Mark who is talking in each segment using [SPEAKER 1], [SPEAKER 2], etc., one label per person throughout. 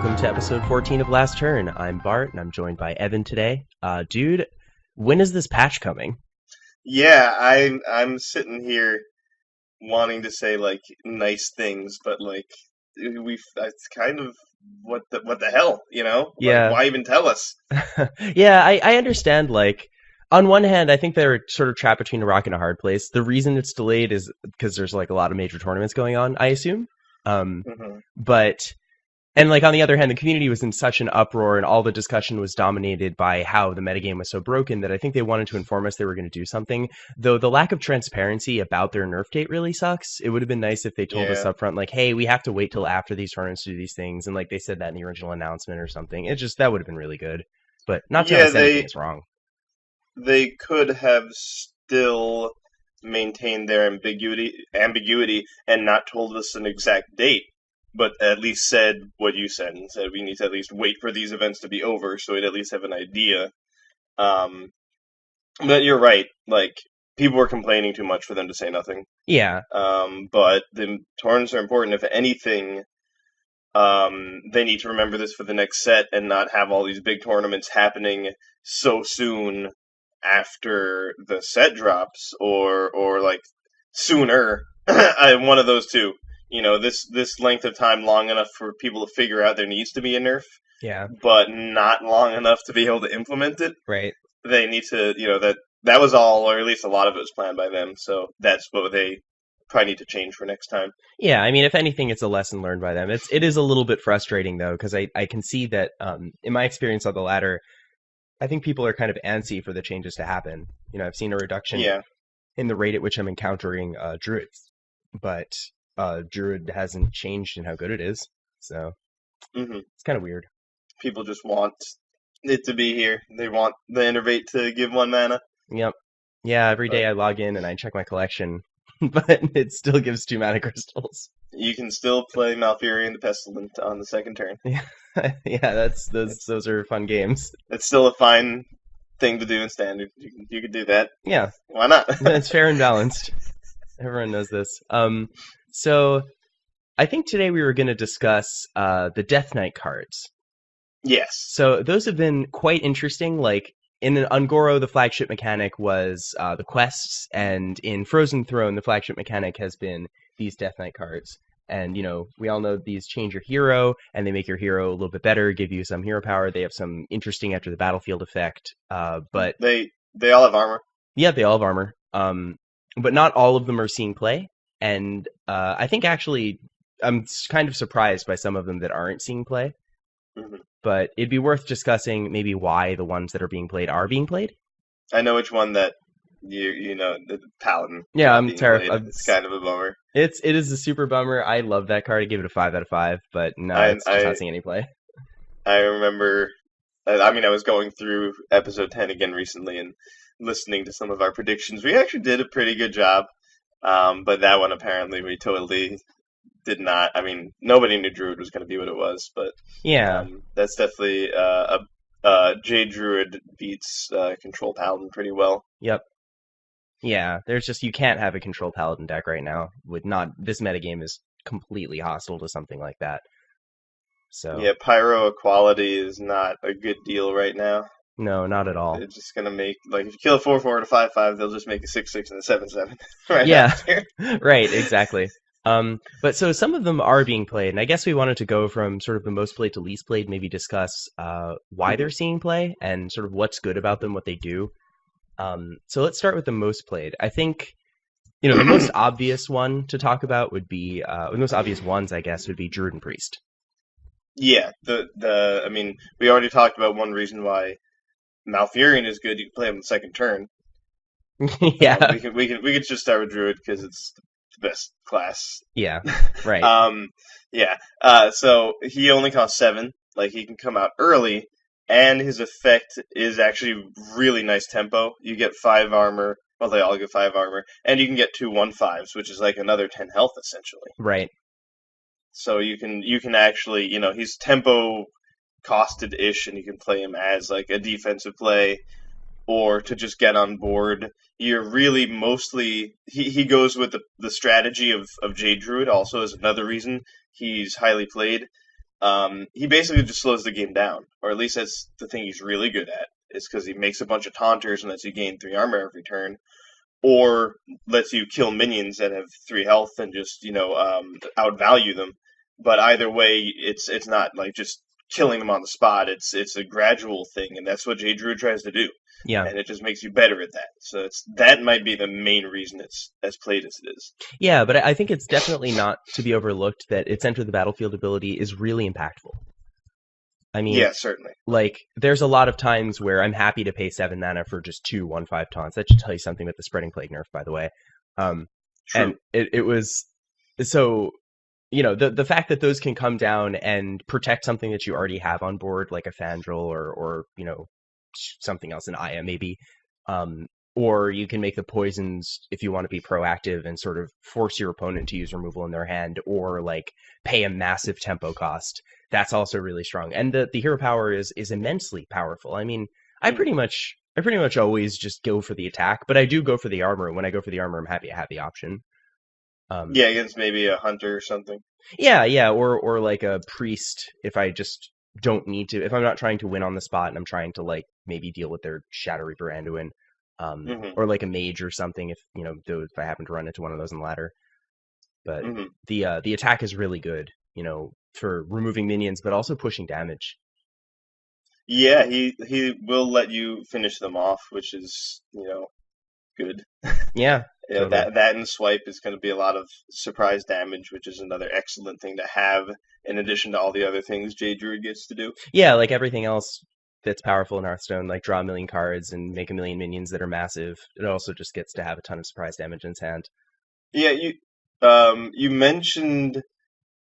[SPEAKER 1] welcome to episode 14 of Last Turn. I'm Bart, and I'm joined by Evan today. Dude, when is this patch coming?
[SPEAKER 2] Yeah, I'm sitting here wanting to say like nice things, but like it's kind of what the hell, you know? Like
[SPEAKER 1] Yeah.
[SPEAKER 2] why even tell us?
[SPEAKER 1] Yeah, I understand, like, on one hand, I think they're sort of trapped between a rock and a hard place. The reason it's delayed is because there's, like, a lot of major tournaments going on, I assume.
[SPEAKER 2] Hmm.
[SPEAKER 1] But... And like on the other hand, the community was in such an uproar, and all the discussion was dominated by how the metagame was so broken that I think they wanted to inform us they were going to do something. Though the lack of transparency about their nerf date really sucks. It would have been nice if they told us
[SPEAKER 2] Yeah.
[SPEAKER 1] up front, like, "Hey, we have to wait till after these tournaments to do these things," and like they said that in the original announcement or something. It just that would have been really good. But not telling
[SPEAKER 2] Yeah,
[SPEAKER 1] us anything is wrong.
[SPEAKER 2] they could have still maintained their ambiguity and not told us an exact date, but at least said what you said and said we need to at least wait for these events to be over so we'd at least have an idea. Um, but you're right, like people were complaining too much for them to say nothing.
[SPEAKER 1] Yeah,
[SPEAKER 2] But the tournaments are important. If anything, they need to remember this for the next set and not have all these big tournaments happening so soon after the set drops, or like sooner. One of those two. You know, this length of time long enough for people to figure out there needs to be a nerf,
[SPEAKER 1] yeah,
[SPEAKER 2] but not long enough to be able to implement it.
[SPEAKER 1] right.
[SPEAKER 2] They need to, that was all, or at least a lot of it was planned by them. So that's what they probably need to change for next time.
[SPEAKER 1] Yeah, I mean, if anything, it's a lesson learned by them. It is a little bit frustrating though, because I can see that in my experience on the ladder, I think people are kind of antsy for the changes to happen. You know, I've seen a reduction
[SPEAKER 2] Yeah.
[SPEAKER 1] in the rate at which I'm encountering druids, but druid hasn't changed in how good it is. So
[SPEAKER 2] Hmm.
[SPEAKER 1] it's kind of weird.
[SPEAKER 2] People just want it to be here. They want the innervate to give 1 mana.
[SPEAKER 1] Yep. Yeah, every day
[SPEAKER 2] But
[SPEAKER 1] I log in and I check my collection, but it still gives 2 mana crystals.
[SPEAKER 2] you can still play Malfurion the Pestilent on the second turn.
[SPEAKER 1] Yeah, yeah, that's
[SPEAKER 2] It's
[SPEAKER 1] those are fun games.
[SPEAKER 2] it's still a fine thing to do in standard. You can do that.
[SPEAKER 1] Yeah,
[SPEAKER 2] Why not?
[SPEAKER 1] it's fair and balanced. Everyone knows this. So I think today we were going to discuss the Death Knight cards.
[SPEAKER 2] Yes.
[SPEAKER 1] So those have been quite interesting. Like in Ungoro, the flagship mechanic was the quests, and in Frozen Throne, the flagship mechanic has been these Death Knight cards. And, you know, we all know these change your hero, and they make your hero a little bit better, give you some hero power. They have some interesting after the battlefield effect. But
[SPEAKER 2] They all have armor.
[SPEAKER 1] yeah, they all have armor. But not all of them are seeing play. And I think actually I'm kind of surprised by some of them that aren't seeing play.
[SPEAKER 2] Hmm.
[SPEAKER 1] But it'd be worth discussing maybe why the ones that are being played are being played.
[SPEAKER 2] I know which one that the Paladin
[SPEAKER 1] Yeah,
[SPEAKER 2] not
[SPEAKER 1] I'm
[SPEAKER 2] being played.
[SPEAKER 1] terrified.
[SPEAKER 2] It's kind of a bummer.
[SPEAKER 1] It is a super bummer. I love that card. I give it a 5 out of 5. But no,
[SPEAKER 2] I
[SPEAKER 1] it's just not
[SPEAKER 2] I
[SPEAKER 1] seeing any play.
[SPEAKER 2] I remember. I mean, I was going through episode 10 again recently and listening to some of our predictions. We actually did a pretty good job, but that one apparently we totally did not. I mean, nobody knew Druid was going to be what it was, but
[SPEAKER 1] Yeah.
[SPEAKER 2] that's definitely Jade Druid beats Control Paladin pretty well.
[SPEAKER 1] Yep. Yeah. There's just you can't have a control paladin deck right now with not this metagame is completely hostile to something like that. So
[SPEAKER 2] Yeah, Pyro Equality is not a good deal right now.
[SPEAKER 1] no, not at all.
[SPEAKER 2] They're just gonna make like if you kill a 4/4 and a 5/5, they'll just make a 6/6 and a 7/7 right
[SPEAKER 1] Yeah.
[SPEAKER 2] after.
[SPEAKER 1] Right, exactly. But so some of them are being played, and I guess we wanted to go from sort of the most played to least played, maybe discuss why they're seeing play and sort of what's good about them, what they do. So let's start with the most played. I think, you know, the most obvious one to talk about would be, the most obvious ones, I guess, would be Druid and Priest.
[SPEAKER 2] Yeah, the I mean, we already talked about one reason why Malfurion is good. You can play him the second turn.
[SPEAKER 1] Yeah,
[SPEAKER 2] We could just start with Druid because it's the best class.
[SPEAKER 1] yeah, right.
[SPEAKER 2] Yeah. So he only costs 7. Like he can come out early, and his effect is actually really nice tempo. You get 5 armor. Well, they all get 5 armor, and you can get 2/1/5s, which is like another 10 health essentially.
[SPEAKER 1] Right.
[SPEAKER 2] So you can actually, he's tempo costed ish, and you can play him as like a defensive play or to just get on board. You're really mostly he goes with the strategy of Jade Druid also is another reason he's highly played. he basically just slows the game down, or at least that's the thing he's really good at. Is because he makes a bunch of taunters and lets you gain 3 armor every turn, or lets you kill minions that have 3 health and just outvalue them. But either way, it's not like just killing them on the spot. It's a gradual thing, and that's what J Druid tries to do,
[SPEAKER 1] Yeah.
[SPEAKER 2] and it just makes you better at that. So that might be the main reason it's as played as it is.
[SPEAKER 1] Yeah, but I think it's definitely not to be overlooked that its enter the battlefield ability is really impactful. I mean,
[SPEAKER 2] Yeah, certainly.
[SPEAKER 1] like, there's a lot of times where I'm happy to pay 7 mana for just 2 1/5 taunts. That should tell you something about the Spreading Plague nerf, by the way.
[SPEAKER 2] True.
[SPEAKER 1] And it was so, the fact that those can come down and protect something that you already have on board, like a Fandral or something else, an Aya maybe, or you can make the poisons if you want to be proactive and sort of force your opponent to use removal in their hand, or like pay a massive tempo cost. That's also really strong, and the hero power is immensely powerful. I mean, I pretty much always just go for the attack, but I do go for the armor. When I go for the armor, I'm happy to have the option.
[SPEAKER 2] Yeah, against maybe a hunter or something.
[SPEAKER 1] Yeah, or like a priest if I just don't need to. If I'm not trying to win on the spot and I'm trying to like maybe deal with their Shadow Reaper Anduin, or like a mage or something if I happen to run into one of those in the ladder. But the attack is really good, for removing minions, but also pushing damage.
[SPEAKER 2] Yeah, he will let you finish them off, which is good.
[SPEAKER 1] Yeah,
[SPEAKER 2] Yeah,
[SPEAKER 1] totally.
[SPEAKER 2] that and swipe is going to be a lot of surprise damage, which is another excellent thing to have in addition to all the other things J Druid gets to do.
[SPEAKER 1] Yeah, like everything else that's powerful in Hearthstone, like draw a million cards and make a million minions that are massive. It also just gets to have a ton of surprise damage in its hand.
[SPEAKER 2] Yeah, you mentioned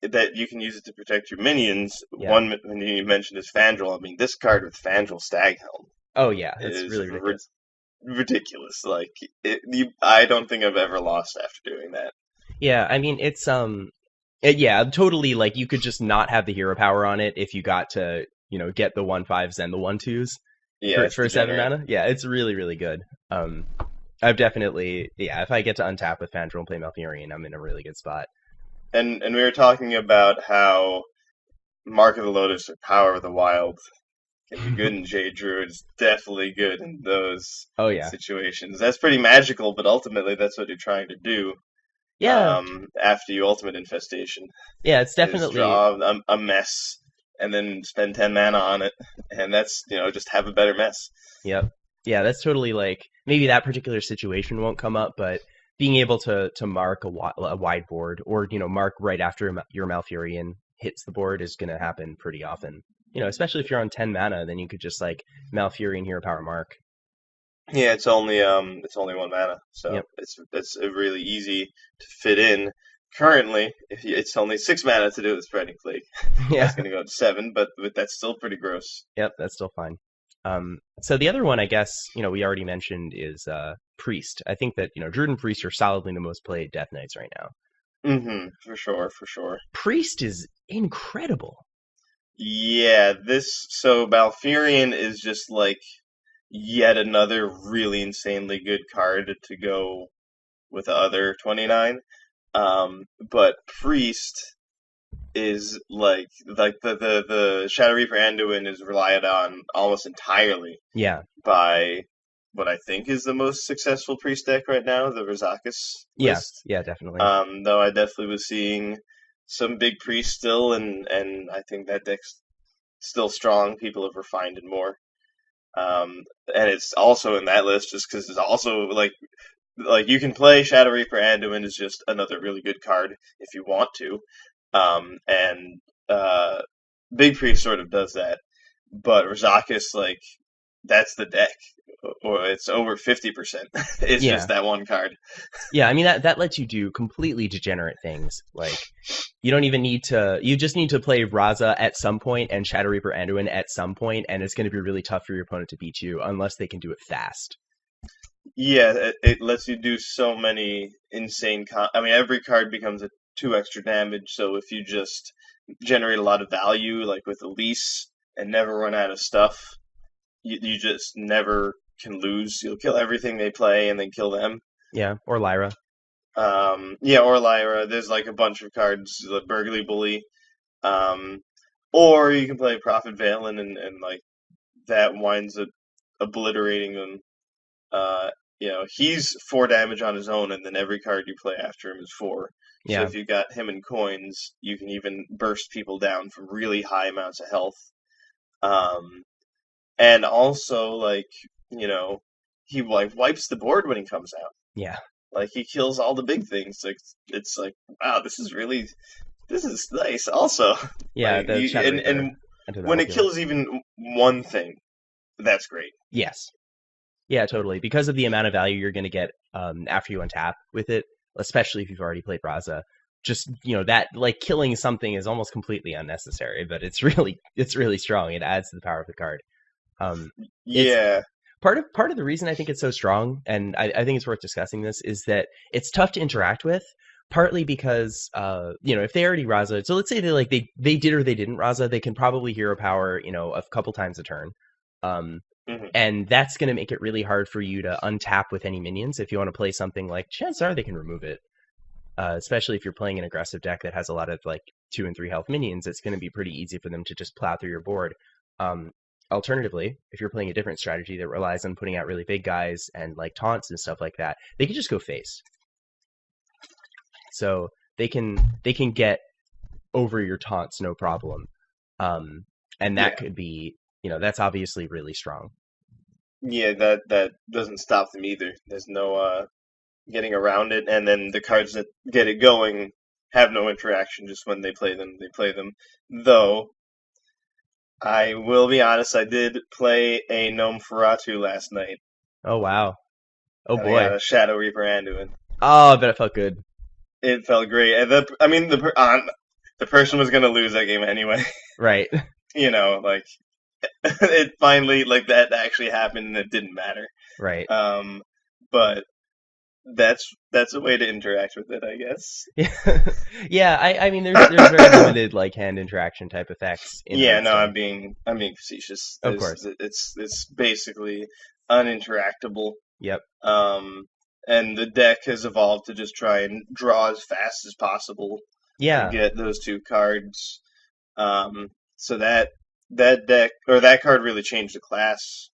[SPEAKER 2] that you can use it to protect your minions.
[SPEAKER 1] Yeah.
[SPEAKER 2] One you mentioned is Fandral. I mean, this card with Fandral Staghelm
[SPEAKER 1] Oh yeah, it's
[SPEAKER 2] is
[SPEAKER 1] really ridiculous.
[SPEAKER 2] ridiculous. Like I don't think I've ever lost after doing that.
[SPEAKER 1] Yeah, I mean it's yeah, totally. Like you could just not have the hero power on it if you got to get the 1/5s and the 1/2s
[SPEAKER 2] Yeah,
[SPEAKER 1] for
[SPEAKER 2] it's
[SPEAKER 1] 7
[SPEAKER 2] degenerate.
[SPEAKER 1] mana. Yeah, it's really really good. I've definitely if I get to untap with Fandral and play Malfurion, I'm in a really good spot.
[SPEAKER 2] And we were talking about how Mark of the Lotus or Power of the Wild can be good in J Druid. It's definitely good in those
[SPEAKER 1] Oh yeah,
[SPEAKER 2] situations. That's pretty magical, but ultimately that's what you're trying to do.
[SPEAKER 1] yeah,
[SPEAKER 2] After you ultimate infestation
[SPEAKER 1] yeah. It's
[SPEAKER 2] is
[SPEAKER 1] definitely
[SPEAKER 2] draw a mess and then spend 10 mana on it, and that's just have a better mess.
[SPEAKER 1] yep. Yeah, that's totally like maybe that particular situation won't come up, but being able to mark a wide board or mark right after your Malfurion hits the board is going to happen pretty often. Especially if you're on 10 mana, then you could just like Malfurion hero power mark.
[SPEAKER 2] Yeah, it's only 1 mana, so
[SPEAKER 1] Yep.
[SPEAKER 2] it's really easy to fit in. Currently, it's only 6 mana to do with Spreading Plague.
[SPEAKER 1] Yeah.
[SPEAKER 2] That's going to go to 7, but that's still pretty gross.
[SPEAKER 1] Yep, that's still fine. So the other one, I guess, we already mentioned is Priest. I think that, Druid and Priest are solidly the most played Death Knights right now.
[SPEAKER 2] For sure, for sure.
[SPEAKER 1] Priest is incredible.
[SPEAKER 2] Yeah, so Malfurion is just like yet another really insanely good card to go with the other 29. But Priest is like the Shadow Reaper Anduin is relied on almost entirely
[SPEAKER 1] Yeah.
[SPEAKER 2] by what I think is the most successful Priest deck right now, the Rizakis
[SPEAKER 1] Yeah.
[SPEAKER 2] list.
[SPEAKER 1] Yeah, definitely.
[SPEAKER 2] Though I definitely was seeing some big Priest still, and I think that deck's still strong. People have refined it more. And it's also in that list just because it's also like you can play Shadow Reaper Anduin is just another really good card if you want to. And Big Priest sort of does that, but Rizakis that's the deck, or it's over 50%. It's
[SPEAKER 1] Yeah.
[SPEAKER 2] just that one card.
[SPEAKER 1] Yeah, I mean that lets you do completely degenerate things. Like you don't even need to you just need to play Raza at some point and Shadow Reaper Anduin at some point, and it's going to be really tough for your opponent to beat you unless they can do it fast.
[SPEAKER 2] Yeah, it lets you do so many insane. I mean, every card becomes a 2 extra damage. So if you just generate a lot of value, like with Elise, and never run out of stuff, you just never can lose. You'll kill everything they play and then kill them.
[SPEAKER 1] Yeah, or Lyra.
[SPEAKER 2] Yeah, or Lyra. There's like a bunch of cards, the Burgley Bully. Um, Or you can play Prophet Valen and like that winds up obliterating them. Uh, he's 4 damage on his own, and then every card you play after him is 4. So
[SPEAKER 1] Yeah,
[SPEAKER 2] if you got him in coins, you can even burst people down from really high amounts of health. Um, and also he like wipes the board when he comes out.
[SPEAKER 1] yeah,
[SPEAKER 2] Like he kills all the big things. Like it's like wow, this is nice. Also,
[SPEAKER 1] yeah.
[SPEAKER 2] like
[SPEAKER 1] The
[SPEAKER 2] you
[SPEAKER 1] Shadow Reaper
[SPEAKER 2] and
[SPEAKER 1] enter the
[SPEAKER 2] when it
[SPEAKER 1] battlefield.
[SPEAKER 2] kills even one thing, that's great.
[SPEAKER 1] Yes. Yeah, totally. Because of the amount of value you're going to get after you untap with it, especially if you've already played Raza. Just that like killing something is almost completely unnecessary, but it's really strong. It adds to the power of the card. Um, it's
[SPEAKER 2] Yeah,
[SPEAKER 1] part of the reason I think it's so strong, and I think it's worth discussing this, is that it's tough to interact with. Partly because if they already Raza, so let's say they did or they didn't Raza, they can probably hero power a couple times a turn. Um,
[SPEAKER 2] hmm
[SPEAKER 1] and that's going to make it really hard for you to untap with any minions. If you want to play something, like chances are they can remove it, especially if you're playing an aggressive deck that has a lot of like 2 and 3 health minions. It's going to be pretty easy for them to just plow through your board. Um, Alternatively, if you're playing a different strategy that relies on putting out really big guys and like taunts and stuff like that, they can just go face. So they can get over your taunts no problem. Um, and that
[SPEAKER 2] yeah,
[SPEAKER 1] could be that's obviously really strong.
[SPEAKER 2] yeah. That doesn't stop them either. There's no getting around it, and then the cards that get it going have no interaction. Just when they play them, they play them. Though I will be honest, I did play a Gnome Feratu last night,
[SPEAKER 1] Oh wow. Oh
[SPEAKER 2] and I got
[SPEAKER 1] boy.
[SPEAKER 2] a Shadow Reaper Anduin.
[SPEAKER 1] Oh, I bet it felt good.
[SPEAKER 2] It felt great. And the person was gonna lose that game anyway.
[SPEAKER 1] Right.
[SPEAKER 2] Like it finally like that actually happened, and it didn't matter.
[SPEAKER 1] Right.
[SPEAKER 2] Um, but that's a way to interact with it, I guess.
[SPEAKER 1] Yeah. Yeah, I mean there's very limited like hand interaction type effects in
[SPEAKER 2] Yeah, no,
[SPEAKER 1] Hearthstone.
[SPEAKER 2] I'm being facetious.
[SPEAKER 1] Of course.
[SPEAKER 2] It's basically uninteractable.
[SPEAKER 1] Yep.
[SPEAKER 2] Um, and the deck has evolved to just try and draw as fast as possible to
[SPEAKER 1] Yeah,
[SPEAKER 2] get those 2 cards. So that deck or that card really changed the class.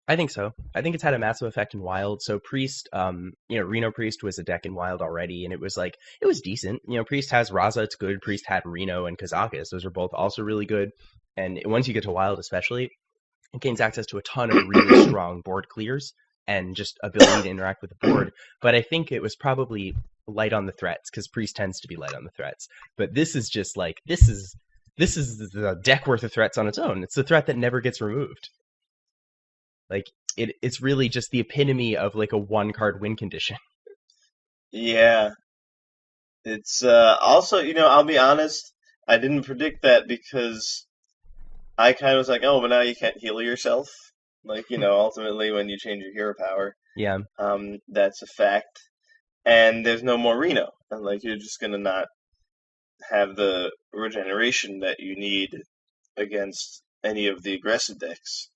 [SPEAKER 1] I think so. I think it's had a massive effect in Wild. So Priest, Reno Priest was a deck in Wild already, and it was decent. Priest has Raza, it's good. Priest had Reno and Kazakus. Those are both also really good. And once you get to Wild especially, it gains access to a ton of really strong board clears and just ability to interact with the board. But I think it was probably light on the threats, because Priest tends to be light on the threats. But this is just like this is the deck worth of threats on its own. It's the threat that never gets removed. Like it's really just the epitome of like a 1 card win condition.
[SPEAKER 2] Yeah, it's also I'll be honest, I didn't predict that because I kind of was like, oh, but now you can't heal yourself. Like ultimately when you change your hero power,
[SPEAKER 1] Yeah,
[SPEAKER 2] that's a fact. And there's no more Reno, and like you're just gonna not have the regeneration that you need against any of the aggressive decks,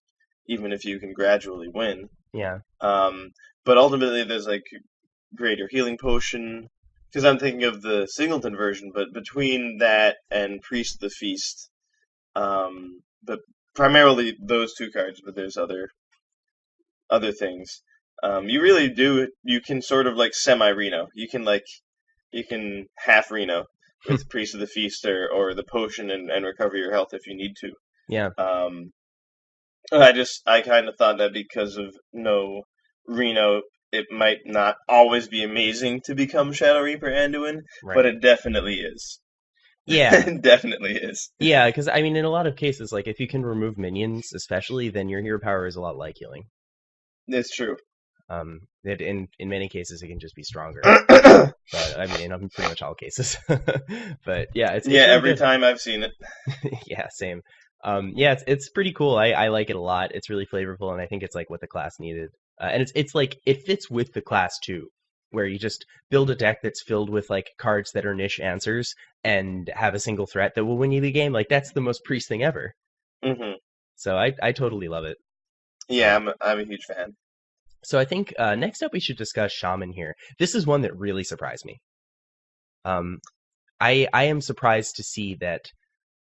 [SPEAKER 2] even if you can gradually win.
[SPEAKER 1] yeah.
[SPEAKER 2] Um, but ultimately, there's like greater healing potion. Because I'm thinking of the Singleton version, but between that and Priest of the Feast, but primarily those 2 cards, but there's other things. You really do. You can sort of like semi Reno. You can half Reno with Priest of the Feast or the potion and recover your health if you need to.
[SPEAKER 1] Yeah,
[SPEAKER 2] Um, I kind of thought that because of no Reno, it might not always be amazing to become Shadow Reaper Anduin, but
[SPEAKER 1] right.
[SPEAKER 2] it definitely is.
[SPEAKER 1] Yeah,
[SPEAKER 2] It definitely is.
[SPEAKER 1] yeah. Because I mean, in a lot of cases, like if you can remove minions, especially, then your hero power is a lot like healing.
[SPEAKER 2] It's true.
[SPEAKER 1] That in many cases it can just be stronger.
[SPEAKER 2] Yeah,
[SPEAKER 1] But I mean, in pretty much all cases. But yeah, it's really
[SPEAKER 2] every
[SPEAKER 1] good.
[SPEAKER 2] time I've seen it.
[SPEAKER 1] Yeah, same. Yeah, it's pretty cool. I like it a lot. It's really flavorful, and I think it's like what the class needed. And it's like it fits with the class too, where you just build a deck that's filled with like cards that are niche answers and have a single threat that will win you the game. Like that's the most Priest thing ever.
[SPEAKER 2] hmm
[SPEAKER 1] So I totally love it.
[SPEAKER 2] Yeah,
[SPEAKER 1] Um,
[SPEAKER 2] I'm a huge fan.
[SPEAKER 1] so I think next up we should discuss Shaman here. This is one that really surprised me. Um, I am surprised to see that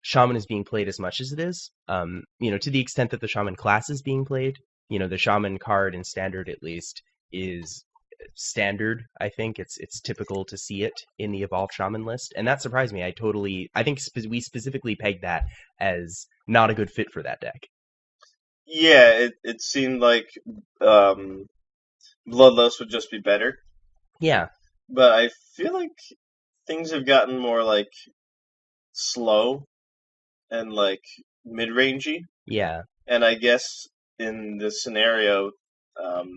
[SPEAKER 1] Shaman is being played as much as it is. To the extent that the Shaman class is being played, the Shaman card in Standard at least is standard. I think it's typical to see it in the Evolved Shaman list, and that surprised me. I think we specifically pegged that as not a good fit for that deck.
[SPEAKER 2] Yeah, it seemed like um, Bloodlust would just be better,
[SPEAKER 1] Yeah,
[SPEAKER 2] but I feel like things have gotten more like slow and like mid-rangey,
[SPEAKER 1] yeah,
[SPEAKER 2] and I guess in this scenario, um,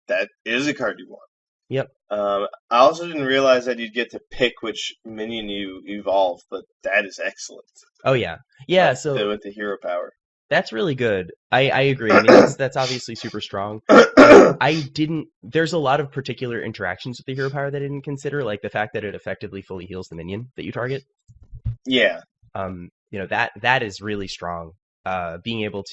[SPEAKER 2] that is a card you want.
[SPEAKER 1] yep.
[SPEAKER 2] I also didn't realize that you'd get to pick which minion you evolve, but that is excellent.
[SPEAKER 1] Oh yeah, yeah.
[SPEAKER 2] Like
[SPEAKER 1] So
[SPEAKER 2] with the hero power.
[SPEAKER 1] that's really good. I agree. I mean, that's obviously super strong. I didn't. There's a lot of particular interactions with the hero power that I didn't consider, like the fact that it effectively fully heals the minion that you target.
[SPEAKER 2] Yeah.
[SPEAKER 1] That is really strong. Being able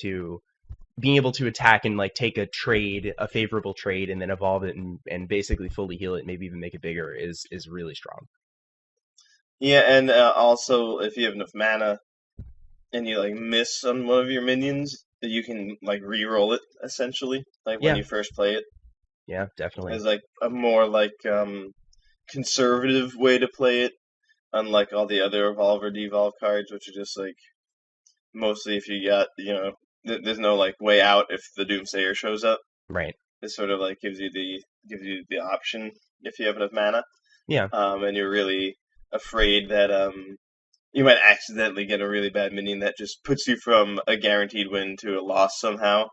[SPEAKER 1] to attack and like take a trade, a favorable trade, and then evolve it and basically fully heal it, maybe even make it bigger is really strong.
[SPEAKER 2] Yeah, and also if you have enough mana and you like miss on one of your minions, you can like re-roll it essentially, like when
[SPEAKER 1] Yeah,
[SPEAKER 2] you first play it.
[SPEAKER 1] yeah, definitely.
[SPEAKER 2] As like a more like conservative way to play it, unlike all the other evolve or devolve cards, which are just like mostly if you got there's no like way out if the Doomsayer shows up.
[SPEAKER 1] Right.
[SPEAKER 2] It sort of like gives you the option if you have enough mana,
[SPEAKER 1] Yeah.
[SPEAKER 2] and you're really afraid that you might accidentally get a really bad minion that just puts you from a guaranteed win to a loss somehow,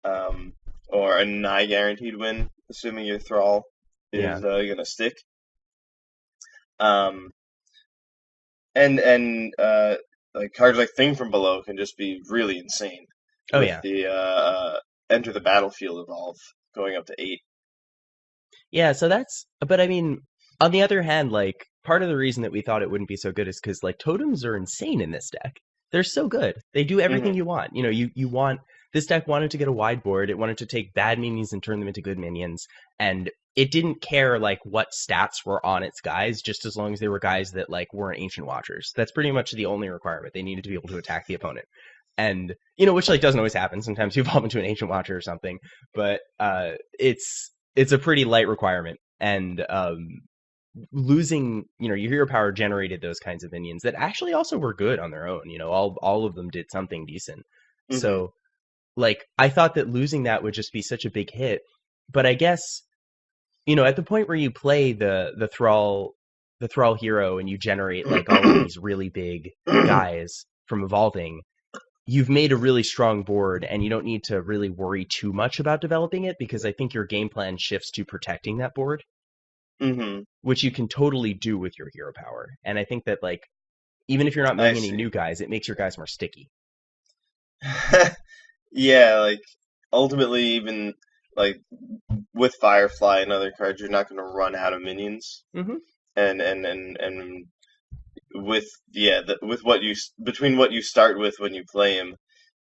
[SPEAKER 2] um, or a nigh guaranteed win, assuming your thrall
[SPEAKER 1] Yeah.
[SPEAKER 2] is gonna stick. Um, and like cards like Thing from Below can just be really insane
[SPEAKER 1] Oh
[SPEAKER 2] with
[SPEAKER 1] yeah.
[SPEAKER 2] the Enter the Battlefield evolve going up to 8.
[SPEAKER 1] Yeah, so but I mean, on the other hand, like part of the reason that we thought it wouldn't be so good is because like totems are insane in this deck. They're so good. They do everything
[SPEAKER 2] Hmm.
[SPEAKER 1] you want. You want this deck wanted to get a wide board. It wanted to take bad minions and turn them into good minions, and it didn't care like what stats were on its guys, just as long as they were guys that like weren't Ancient Watchers. That's pretty much the only requirement. They needed to be able to attack the opponent. And which like doesn't always happen. Sometimes you evolve into an Ancient Watcher or something, but it's a pretty light requirement. And losing, your hero power generated those kinds of minions that actually also were good on their own. All of them did something decent.
[SPEAKER 2] Hmm.
[SPEAKER 1] So like I thought that losing that would just be such a big hit, but I guess at the point where you play the thrall hero and you generate like all of these really big guys from evolving, you've made a really strong board and you don't need to really worry too much about developing it because I think your game plan shifts to protecting that board,
[SPEAKER 2] Hmm.
[SPEAKER 1] which you can totally do with your hero power. And I think that like even if you're not
[SPEAKER 2] I
[SPEAKER 1] making any
[SPEAKER 2] see.
[SPEAKER 1] new guys, it makes your guys more sticky.
[SPEAKER 2] Yeah, like ultimately, even like with Firefly and other cards, you're not going to run out of minions,
[SPEAKER 1] Hmm.
[SPEAKER 2] and with with between what you start with when you play him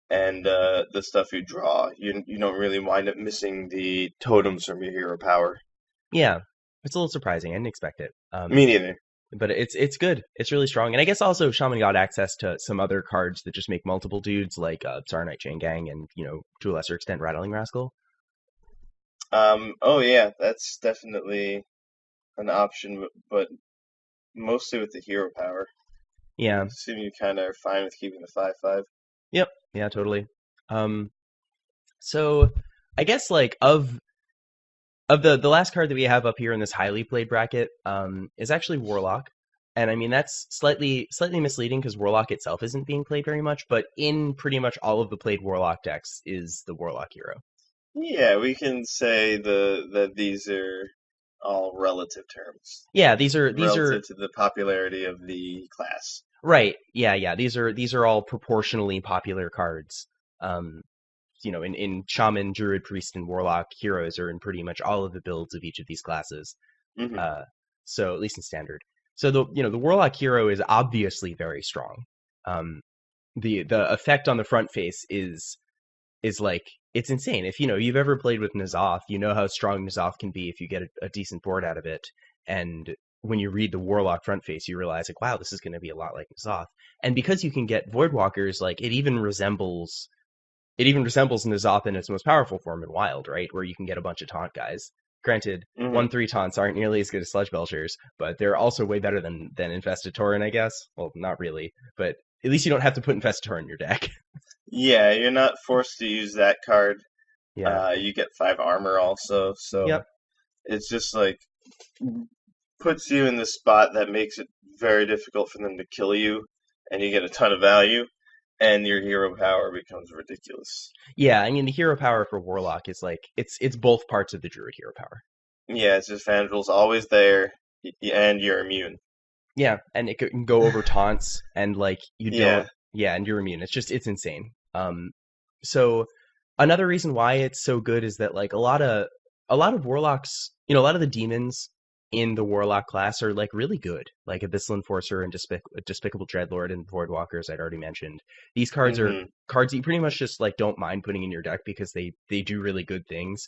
[SPEAKER 2] and the stuff you draw, you don't really wind up missing the totems from your hero power.
[SPEAKER 1] Yeah, it's a little surprising. I didn't expect it.
[SPEAKER 2] Me neither.
[SPEAKER 1] But it's good. It's really strong. And I guess also Shaman got access to some other cards that just make multiple dudes, like Saronite Chain Gang and, to a lesser extent, Rattling Rascal.
[SPEAKER 2] Oh yeah, that's definitely an option, but mostly with the hero power. I
[SPEAKER 1] Yeah.
[SPEAKER 2] assume you kind of are fine with keeping the 5/5.
[SPEAKER 1] Yep. Yeah, totally. Um, so I guess like of the last card that we have up here in this highly played bracket, is actually Warlock. And I mean that's slightly misleading because Warlock itself isn't being played very much, but in pretty much all of the played Warlock decks is the Warlock hero.
[SPEAKER 2] Yeah, we can say that these are all relative terms,
[SPEAKER 1] Yeah, these are
[SPEAKER 2] relative to the popularity of the class.
[SPEAKER 1] right. Yeah, yeah. These are all proportionally popular cards. Um, in Shaman, Druid, Priest, and Warlock, heroes are in pretty much all of the builds of each of these classes.
[SPEAKER 2] Hmm.
[SPEAKER 1] Uh, so at least in Standard. So the Warlock hero is obviously very strong. Um, the effect on the front face is like it's insane. If you've ever played with N'Zoth, you know how strong N'Zoth can be if you get a decent board out of it. And when you read the Warlock front face, you realize like, wow, this is going to be a lot like N'Zoth. And because you can get Voidwalkers, like it even resembles N'Zoth in its most powerful form in Wild, right? Where you can get a bunch of taunt guys. Granted,
[SPEAKER 2] Hmm.
[SPEAKER 1] 1/3 taunts aren't nearly as good as Sludge Belchers, but they're also way better than Infested Tauren, I guess. Well, not really, but at least you don't have to put Infested Tauren in your deck.
[SPEAKER 2] Yeah, you're not forced to use that card.
[SPEAKER 1] Yeah.
[SPEAKER 2] You get 5 armor also, so
[SPEAKER 1] Yep.
[SPEAKER 2] it's just like puts you in the spot that makes it very difficult for them to kill you, and you get a ton of value, and your hero power becomes ridiculous.
[SPEAKER 1] Yeah, I mean the hero power for Warlock is like it's both parts of the Druid hero power.
[SPEAKER 2] Yeah, it's just Vandral's always there, and you're immune.
[SPEAKER 1] Yeah, and it can go over taunts and like you don't
[SPEAKER 2] Yeah.
[SPEAKER 1] yeah, and you're immune. It's insane. So another reason why it's so good is that like a lot of warlocks, you know, a lot of the demons in the warlock class are like really good. Like Abyssal Enforcer and Despicable Dreadlord and Voidwalkers I'd already mentioned. These cards are
[SPEAKER 2] Hmm.
[SPEAKER 1] cards that you pretty much just like don't mind putting in your deck because they do really good things.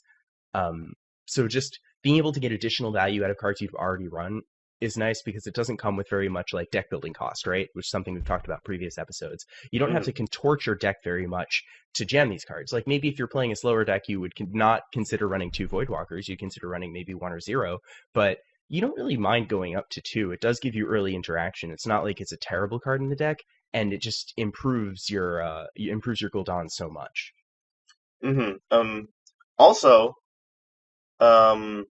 [SPEAKER 1] Um, so just being able to get additional value out of cards you've already run is nice because it doesn't come with very much like deck building cost, right? Which is something we've talked about previous episodes. You don't have
[SPEAKER 2] Hmm.
[SPEAKER 1] to contort your deck very much to jam these cards. Like maybe if you're playing a slower deck, you would not consider running 2 Voidwalkers. You consider running maybe 1 or 0, but you don't really mind going up to 2. It does give you early interaction. It's not like it's a terrible card in the deck, and it just improves your Gul'dan so much.
[SPEAKER 2] Hmm. Also, um,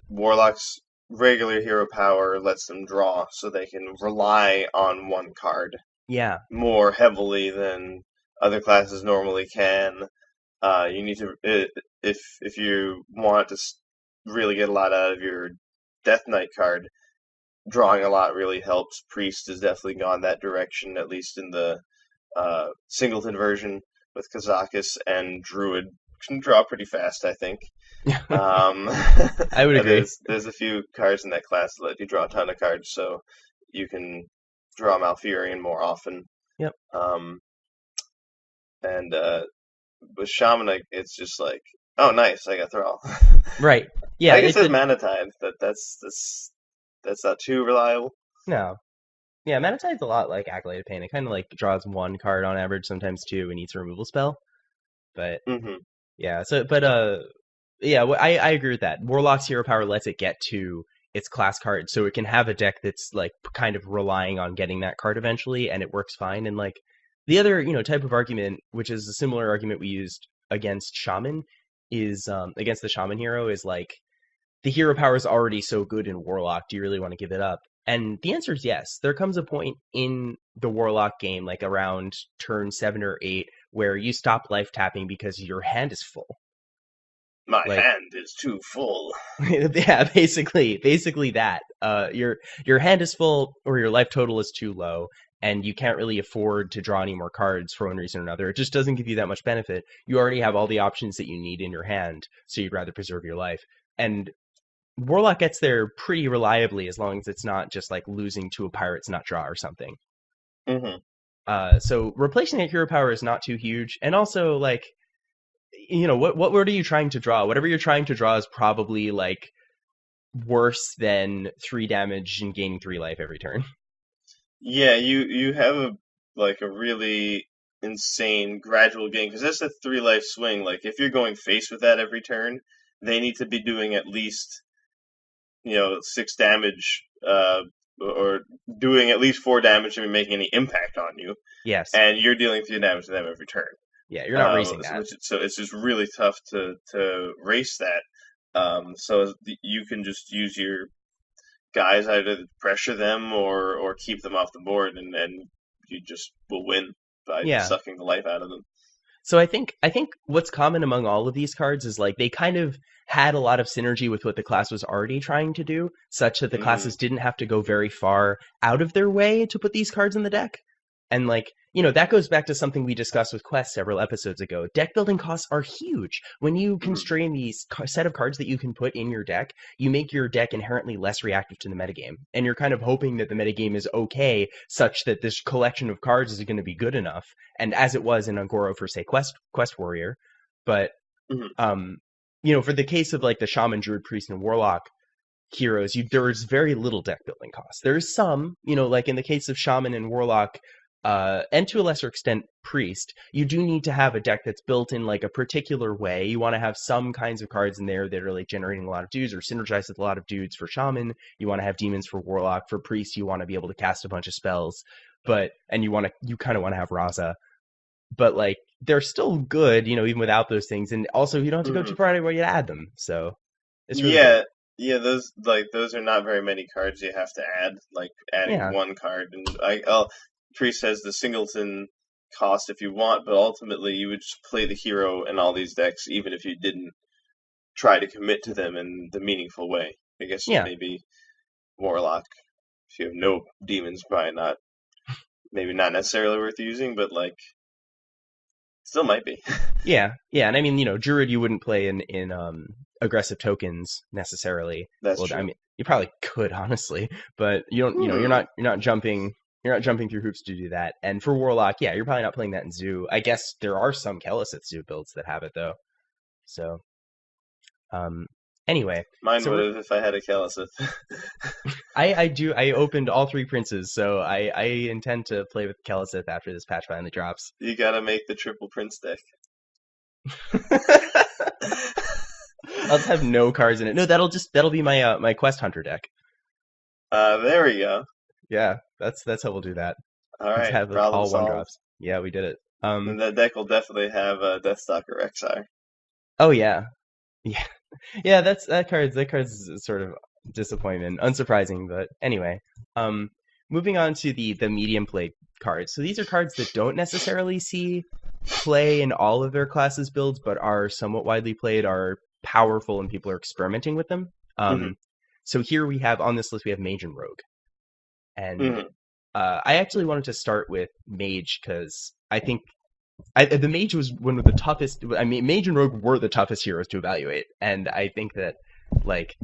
[SPEAKER 2] Warlock's regular hero power lets them draw, so they can rely on one card
[SPEAKER 1] Yeah,
[SPEAKER 2] more heavily than other classes normally can. You need to if you want to really get a lot out of your Death Knight card, drawing a lot really helps. Priest has definitely gone that direction, at least in the singleton version with Kazakus, and Druid can draw pretty fast, I think. Um,
[SPEAKER 1] I would agree.
[SPEAKER 2] there's a few cards in that class that let you draw a ton of cards, so you can draw Malfurion more often.
[SPEAKER 1] Yep.
[SPEAKER 2] Um, and with Shaman, it's just like, oh, nice, I got Thrall.
[SPEAKER 1] Right. Yeah,
[SPEAKER 2] I guess
[SPEAKER 1] it
[SPEAKER 2] there's
[SPEAKER 1] could
[SPEAKER 2] Mana Tide, but that's not too reliable.
[SPEAKER 1] no. Yeah, Manatide's a lot like Acolyte of Pain. It kind of like draws 1 card on average, sometimes 2, and eats a removal spell. But
[SPEAKER 2] Hmm.
[SPEAKER 1] yeah, yeah, I agree with that. Warlock's hero power lets it get to its class card, so it can have a deck that's like kind of relying on getting that card eventually, and it works fine. And like the other, you know, type of argument, which is a similar argument we used against Shaman, is against the Shaman hero, is like the hero power is already so good in Warlock. Do you really want to give it up? And the answer is yes. There comes a point in the Warlock game, like around turn 7 or 8, where you stop life tapping because your hand is full.
[SPEAKER 2] My
[SPEAKER 1] Like,
[SPEAKER 2] hand is too full.
[SPEAKER 1] yeah, basically that. Your hand is full, or your life total is too low, and you can't really afford to draw any more cards for one reason or another. It just doesn't give you that much benefit. You already have all the options that you need in your hand, so you'd rather preserve your life. And Warlock gets there pretty reliably as long as it's not just like losing to a pirate's nut draw or something.
[SPEAKER 2] Hmm.
[SPEAKER 1] So replacing that hero power is not too huge, and also like you know what word are you trying to draw? Whatever you're trying to draw is probably like worse than 3 damage and gaining 3 life every turn.
[SPEAKER 2] Yeah, you have a really insane gradual gain because that's a 3 life swing. Like if you're going face with that every turn, they need to be doing at least 6 damage, or doing at least 4 damage to be making any impact on you,
[SPEAKER 1] Yes,
[SPEAKER 2] and you're dealing 3 damage to them every turn.
[SPEAKER 1] yeah, you're not racing
[SPEAKER 2] So,
[SPEAKER 1] that.
[SPEAKER 2] so it's just really tough to race that. So you can just use your guys either to pressure them or keep them off the board, and you just will win by
[SPEAKER 1] Yeah.
[SPEAKER 2] sucking the life out of them.
[SPEAKER 1] So I think what's common among all of these cards is like they kind of had a lot of synergy with what the class was already trying to do, such that the
[SPEAKER 2] Hmm.
[SPEAKER 1] classes didn't have to go very far out of their way to put these cards in the deck. And like, you know, that goes back to something we discussed with Quest several episodes ago. Deck building costs are huge. When you
[SPEAKER 2] Hmm.
[SPEAKER 1] constrain these set of cards that you can put in your deck, you make your deck inherently less reactive to the metagame. And you're kind of hoping that the metagame is okay, such that this collection of cards is going to be good enough. And as it was in Angoro for, say, Quest Warrior. But,
[SPEAKER 2] Hmm.
[SPEAKER 1] um, you know, for the case of like the Shaman, Druid, Priest, and Warlock, heroes, there's very little deck building cost. There's some, like in the case of Shaman and Warlock, and to a lesser extent Priest, you do need to have a deck that's built in like a particular way. You want to have some kinds of cards in there that are like generating a lot of dudes or synergize with a lot of dudes for Shaman. You want to have demons for Warlock. For Priest, you want to be able to cast a bunch of spells, and you kind of want to have Raza. But like they're still good, even without those things. And also you don't have to go too
[SPEAKER 2] Mhm.
[SPEAKER 1] far where you add them. So it's really good.
[SPEAKER 2] Yeah, yeah, those are not very many cards you have to add. Like adding
[SPEAKER 1] Yeah.
[SPEAKER 2] one card, and Priest has the singleton cost if you want, but ultimately you would just play the hero in all these decks, even if you didn't try to commit to them in the meaningful way. I guess
[SPEAKER 1] Yeah.
[SPEAKER 2] maybe Warlock, if you have no demons, probably not, maybe not necessarily worth using, but like still might be.
[SPEAKER 1] Yeah. Yeah. And I mean, Druid you wouldn't play in aggressive tokens necessarily.
[SPEAKER 2] That's
[SPEAKER 1] Well, I
[SPEAKER 2] true.
[SPEAKER 1] mean, you probably could honestly, but you don't,
[SPEAKER 2] Hmm.
[SPEAKER 1] you're not jumping through hoops to do that. And for Warlock, yeah, you're probably not playing that in Zoo. I guess there are some Kelesith Zoo builds that have it though. So, um, anyway,
[SPEAKER 2] Mine
[SPEAKER 1] so
[SPEAKER 2] would have if I had a Kelesith.
[SPEAKER 1] I opened all three princes, so I intend to play with Kelesith after this patch finally drops.
[SPEAKER 2] You gotta make the triple prince deck.
[SPEAKER 1] I'll just have no cards in it. No, that'll be my my Quest Hunter deck.
[SPEAKER 2] There we go.
[SPEAKER 1] Yeah, that's how we'll do that.
[SPEAKER 2] All
[SPEAKER 1] Just
[SPEAKER 2] right,
[SPEAKER 1] have like
[SPEAKER 2] problem
[SPEAKER 1] all one
[SPEAKER 2] solved.
[SPEAKER 1] drops. Yeah, we did it.
[SPEAKER 2] And that deck will definitely have Deathstalker Exile.
[SPEAKER 1] Oh yeah, yeah, yeah. That card's sort of disappointment, unsurprising, but anyway. Um, moving on to the medium play cards. So these are cards that don't necessarily see play in all of their classes builds, but are somewhat widely played, are powerful, and people are experimenting with them.
[SPEAKER 2] Hmm.
[SPEAKER 1] So here we have on this list we have Mage and Rogue, and
[SPEAKER 2] Hmm.
[SPEAKER 1] I actually wanted to start with Mage because I think the Mage was one of the toughest. I mean, Mage and Rogue were the toughest heroes to evaluate, and I think that like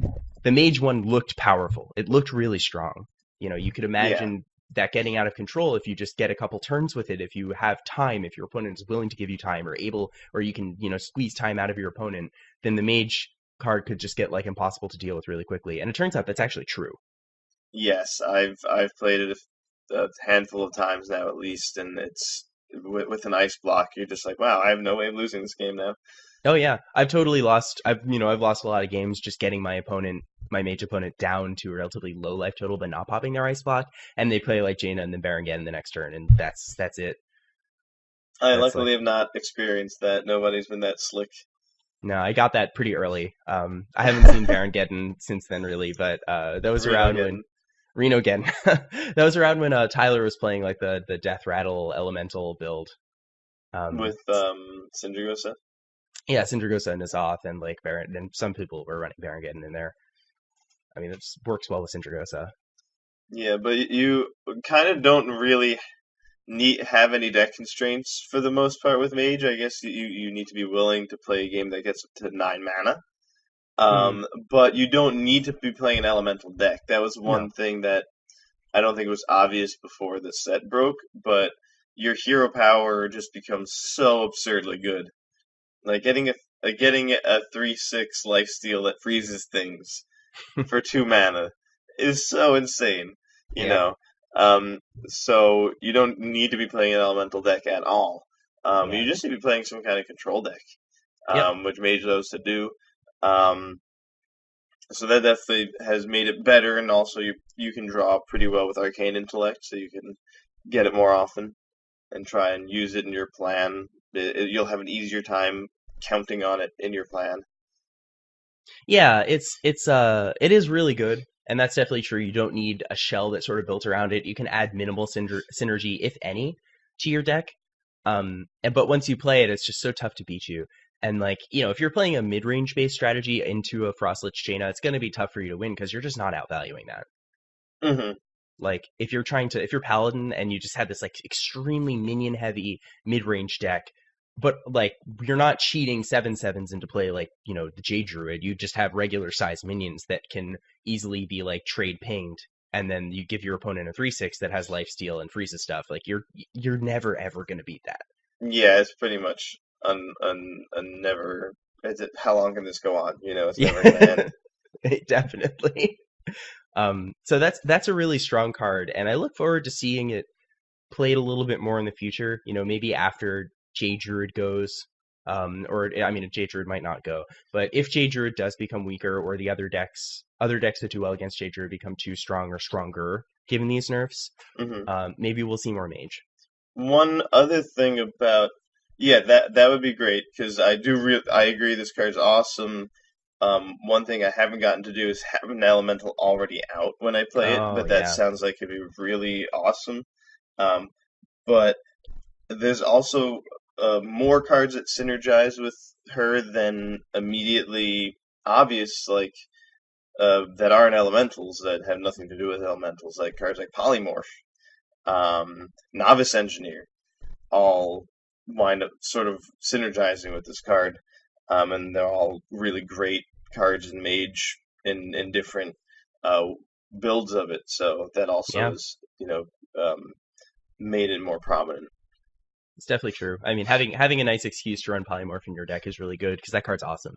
[SPEAKER 1] the Mage one looked powerful. It looked really strong. You could
[SPEAKER 2] Yeah.
[SPEAKER 1] imagine that getting out of control if you just get a couple turns with it. If you have time, if your opponent is willing to give you time or able, or you can squeeze time out of your opponent, then the Mage card could just get like impossible to deal with really quickly. And it turns out that's actually true.
[SPEAKER 2] Yes, I've played it a handful of times now at least, and it's with an ice block. You're just like, wow, I have no way of losing this game now.
[SPEAKER 1] Oh yeah, I've totally lost. I've lost a lot of games just getting my mage opponent, down to a relatively low life total, but not popping their ice block, and they play like Jaina and then Baron again the next turn, and that's it.
[SPEAKER 2] I
[SPEAKER 1] That's like
[SPEAKER 2] luckily have not experienced that. Nobody's been that slick.
[SPEAKER 1] no, I got that pretty early. I haven't seen Baron Geddon since then really, but that was
[SPEAKER 2] Reno
[SPEAKER 1] around when
[SPEAKER 2] getting
[SPEAKER 1] Reno again. That was around when Tyler was playing like the Death Rattle Elemental build.
[SPEAKER 2] with
[SPEAKER 1] Um,
[SPEAKER 2] Syndragosa.
[SPEAKER 1] yeah, Syndragosa and Azoth and like Baron, and some people were running Baron Geddon in there. I mean, it just works well with Syndragosa.
[SPEAKER 2] Yeah, but you kind of don't really need have any deck constraints for the most part with Mage. I guess you need to be willing to play a game that gets up to 9 mana.
[SPEAKER 1] Hmm.
[SPEAKER 2] But you don't need to be playing an elemental deck. That was
[SPEAKER 1] No.
[SPEAKER 2] one thing that I don't think was obvious before the set broke, but your hero power just becomes so absurdly good. Like getting a 3/6 lifesteal that freezes things for 2 mana is so insane, you
[SPEAKER 1] Yep.
[SPEAKER 2] know. Um, so you don't need to be playing an elemental deck at all.
[SPEAKER 1] Yeah.
[SPEAKER 2] You just need to be playing some kind of control deck,
[SPEAKER 1] Yep.
[SPEAKER 2] which Mage loves to do. Um, so that definitely has made it better, and also you can draw pretty well with Arcane Intellect, so you can get it more often and try and use it in your plan. You'll have an easier time counting on it in your plan.
[SPEAKER 1] Yeah. It is really good, and that's definitely true. You don't need a shell that's sort of built around it. You can add minimal synergy, if any, to your deck. But once you play it, it's just so tough to beat you. And like, if you're playing a mid-range based strategy into a Frostlich Jaina, it's going to be tough for you to win because you're just not outvaluing that.
[SPEAKER 2] Hmm.
[SPEAKER 1] Like if you're Paladin and you just have this like extremely minion heavy mid-range deck, but like you're not cheating 7/7s into play like, the Jade Druid. You just have regular size minions that can easily be like trade pinged, and then you give your opponent a 3/6 that has life steal and freezes stuff. Like you're never ever gonna beat that.
[SPEAKER 2] Yeah, it's pretty much un never. How long can this go on? It's never gonna
[SPEAKER 1] Yeah.
[SPEAKER 2] end.
[SPEAKER 1] Definitely. So that's a really strong card, and I look forward to seeing it played a little bit more in the future. Maybe after J Druid goes, or I mean, J Druid might not go, but if J Druid does become weaker, or the other decks that do well against J Druid become too strong or stronger, given these nerfs,
[SPEAKER 2] Hmm.
[SPEAKER 1] maybe we'll see more Mage.
[SPEAKER 2] One other thing about, yeah, that would be great because I agree this card's awesome. One thing I haven't gotten to do is have an elemental already out when I play it,
[SPEAKER 1] Oh
[SPEAKER 2] but that
[SPEAKER 1] yeah.
[SPEAKER 2] sounds like it'd be really awesome. Um, but there's also more cards that synergize with her than immediately obvious, like that aren't elementals that have nothing to do with elementals, like cards like Polymorph, Novice Engineer, all wind up sort of synergizing with this card, and they're all really great cards in Mage in different uh, builds of it. So that also
[SPEAKER 1] Yeah,
[SPEAKER 2] is, um, made it more prominent,
[SPEAKER 1] it's definitely true. I mean, having a nice excuse to run Polymorph in your deck is really good because that card's awesome.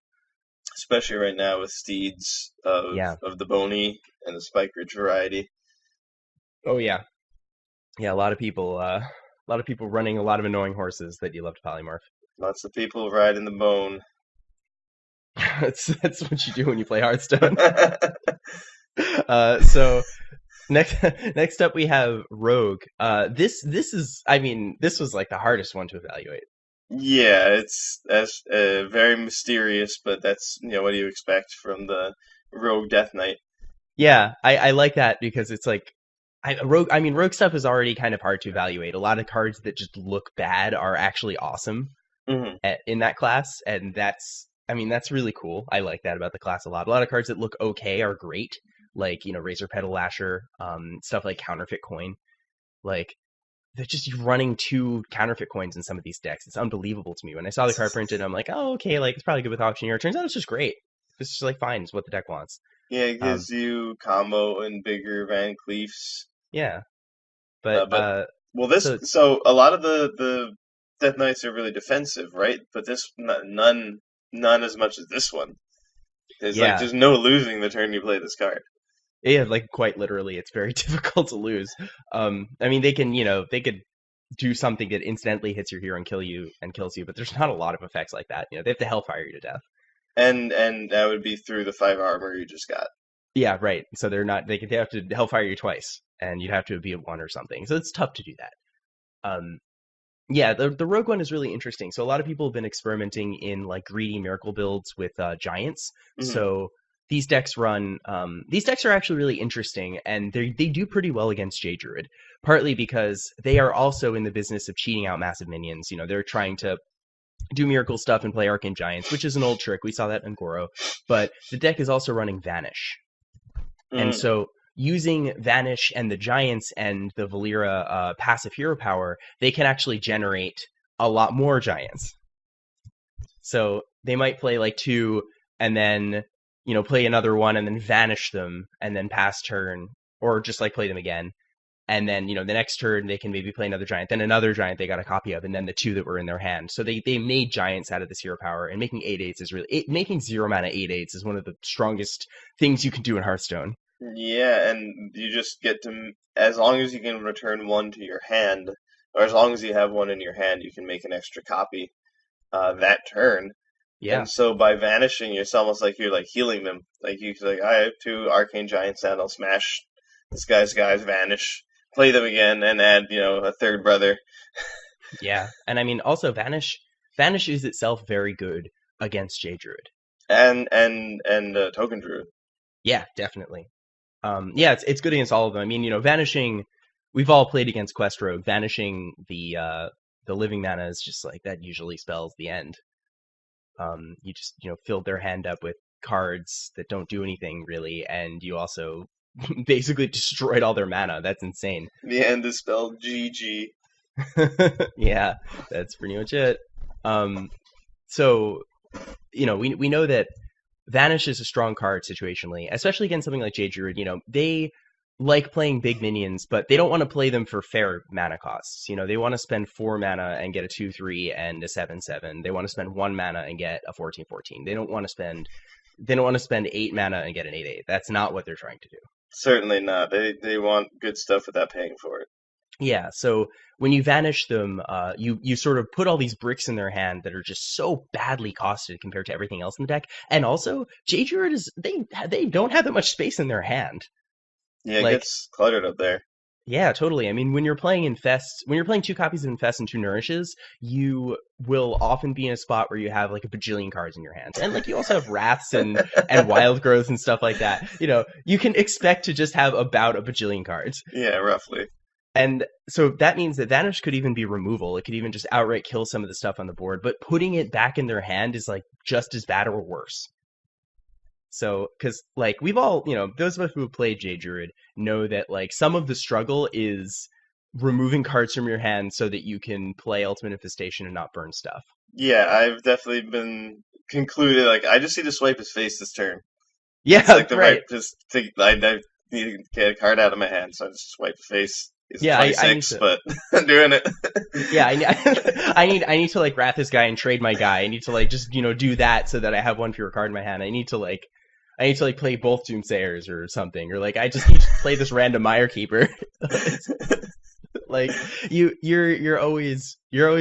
[SPEAKER 2] especially right now with Steeds of
[SPEAKER 1] Yeah.
[SPEAKER 2] of the Bony and the Spike Ridge variety.
[SPEAKER 1] Oh yeah. Yeah, a lot of people running a lot of annoying horses that you love to polymorph.
[SPEAKER 2] Lots of people riding the bone.
[SPEAKER 1] That's what you do when you play Hearthstone. So next next up we have Rogue. This is, I mean, this was like the hardest one to evaluate.
[SPEAKER 2] Yeah, it's that's very mysterious, but that's what do you expect from the Rogue Death Knight?
[SPEAKER 1] Yeah, I like that because it's like Rogue stuff is already kind of hard to evaluate. A lot of cards that just look bad are actually awesome
[SPEAKER 2] Hmm.
[SPEAKER 1] in that class, and that's really cool. I like that about the class a lot. A lot of cards that look okay are great, like Razor Petal Lasher, stuff like Counterfeit Coin. Like they're just running two counterfeit coins in some of these decks. It's unbelievable to me. When I saw the card printed, I'm like, oh okay, like it's probably good with Auctioneer. Turns out it's just great. It's just like fine. It's what the deck wants.
[SPEAKER 2] Yeah, it
[SPEAKER 1] Um,
[SPEAKER 2] gives you combo and bigger Van Cleefs.
[SPEAKER 1] yeah, but
[SPEAKER 2] But well, this
[SPEAKER 1] so
[SPEAKER 2] so a lot of the Death Knights are really defensive, right? But this none as much as this one. There's like
[SPEAKER 1] yeah,
[SPEAKER 2] there's no losing the turn you play this card.
[SPEAKER 1] yeah, like quite literally, it's very difficult to lose. I mean, they could do something that incidentally hits your hero and kills you, but there's not a lot of effects like that. They have to hellfire you to death.
[SPEAKER 2] And that would be through the 5 armor you just got.
[SPEAKER 1] Yeah, right. So they have to hellfire you twice, and you'd have to be at one or something. So it's tough to do that. Um, yeah, the rogue one is really interesting. So a lot of people have been experimenting in like greedy miracle builds with giants.
[SPEAKER 2] Hmm.
[SPEAKER 1] So these decks are actually really interesting, and they do pretty well against J Druid. Partly because they are also in the business of cheating out massive minions. They're trying to do miracle stuff and play arcane giants, which is an old trick. We saw that in Goro, but the deck is also running Vanish. And
[SPEAKER 2] Mm.
[SPEAKER 1] so using Vanish and the Giants and the Valera passive hero power, they can actually generate a lot more Giants. So they might play like two and then, play another one and then vanish them and then pass turn, or just like play them again. And then, the next turn they can maybe play another giant, then another giant they got a copy of, and then the two that were in their hand. So they made giants out of this hero power, and making 8/8s is making 0 mana 8/8s is one of the strongest things you can do in Hearthstone.
[SPEAKER 2] Yeah, and you just get to, as long as you can return one to your hand, or as long as you have one in your hand, you can make an extra copy that turn.
[SPEAKER 1] Yeah.
[SPEAKER 2] And so by vanishing, it's almost like you're like healing them. Like you like, I have 2 arcane giants and I'll smash this guy's guys, vanish, play them again, and add a third brother.
[SPEAKER 1] Yeah, and I mean also Vanish is itself very good against J Druid.
[SPEAKER 2] And token druid.
[SPEAKER 1] Yeah, definitely. Yeah, it's good against all of them. I mean, vanishing. We've all played against Quest Rogue. Vanishing the living mana is just like that. Usually spells the end. You just filled their hand up with cards that don't do anything really, and you also basically destroyed all their mana. That's insane.
[SPEAKER 2] The end is spelled GG.
[SPEAKER 1] Yeah, that's pretty much it. Um, so we know that Vanish is a strong card situationally, especially against something like J Druid. They like playing big minions, but they don't want to play them for fair mana costs. They want to spend 4 mana and get a 2/3 and a 7/7. They want to spend 1 mana and get a 14/14. They don't want to spend They don't want to spend 8 mana and get an 8/8. That's not what they're trying to do.
[SPEAKER 2] Certainly not. They want good stuff without paying for it.
[SPEAKER 1] Yeah, so when you vanish them, you sort of put all these bricks in their hand that are just so badly costed compared to everything else in the deck. And also, Jade Druid is they don't have that much space in their hand.
[SPEAKER 2] Yeah, it
[SPEAKER 1] Like,
[SPEAKER 2] gets cluttered up there.
[SPEAKER 1] yeah, totally. I mean, when you're playing Infest, when you're playing 2 copies of Infest and 2 Nourishes, you will often be in a spot where you have like a bajillion cards in your hands. And like you also have Wraths and Wild Growth and stuff like that. You know, you can expect to just have about a bajillion cards.
[SPEAKER 2] Yeah, roughly.
[SPEAKER 1] And so that means that Vanish could even be removal. It could even just outright kill some of the stuff on the board, but putting it back in their hand is like just as bad or worse. So, because like we've all, those of us who have played Jade Druid know that like some of the struggle is removing cards from your hand so that you can play Ultimate Infestation and not burn stuff.
[SPEAKER 2] Yeah, I've definitely been concluded. Like, I just need to swipe his face this turn.
[SPEAKER 1] Yeah,
[SPEAKER 2] It's like the
[SPEAKER 1] right.
[SPEAKER 2] I need to get a card out of my hand, so I just swipe his face. He's
[SPEAKER 1] Yeah,
[SPEAKER 2] 26, but I'm doing it.
[SPEAKER 1] Yeah, I need to like wrath this guy and trade my guy. I need to like just do that so that I have one fewer card in my hand. I need to play both Doomsayers or something, or like I just need to play this random Mire Keeper. Like you're always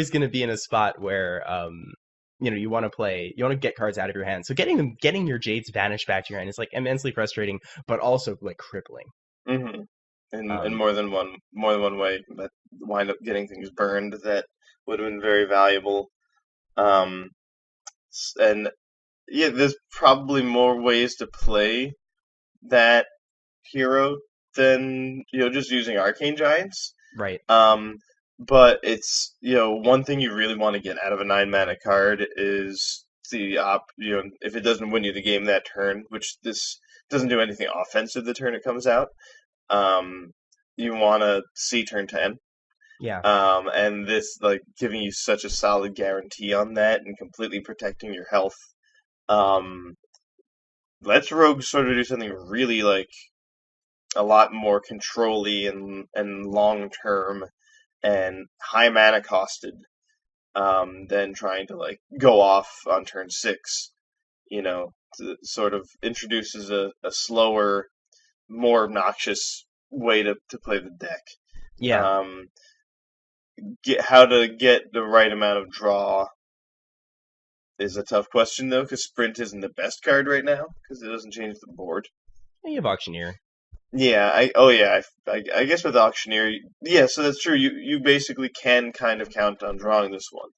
[SPEAKER 1] gonna be in a spot where you want to get cards out of your hand. So getting your Jade's Vanish back to your hand is like immensely frustrating, but also like crippling.
[SPEAKER 2] Mm-hmm. In more than one way, but wind up getting things burned that would have been very valuable. And yeah, there's probably more ways to play that hero than just using Arcane Giants.
[SPEAKER 1] Right.
[SPEAKER 2] But it's one thing you really want to get out of a 9-mana card is if it doesn't win you the game that turn, which this doesn't do anything offensive the turn it comes out. You want to see turn 10.
[SPEAKER 1] Yeah.
[SPEAKER 2] And this like giving you such a solid guarantee on that and completely protecting your health. Lets Rogue sort of do something really like a lot more control-y and long term and high mana costed than trying to like go off on turn 6. Sort of introduces a slower, more obnoxious way to play the deck.
[SPEAKER 1] Yeah.
[SPEAKER 2] How to get the right amount of draw is a tough question though, because Sprint isn't the best card right now because it doesn't change the board.
[SPEAKER 1] You have Auctioneer.
[SPEAKER 2] Yeah, I guess with Auctioneer, yeah, so that's true. You basically can kind of count on drawing this one.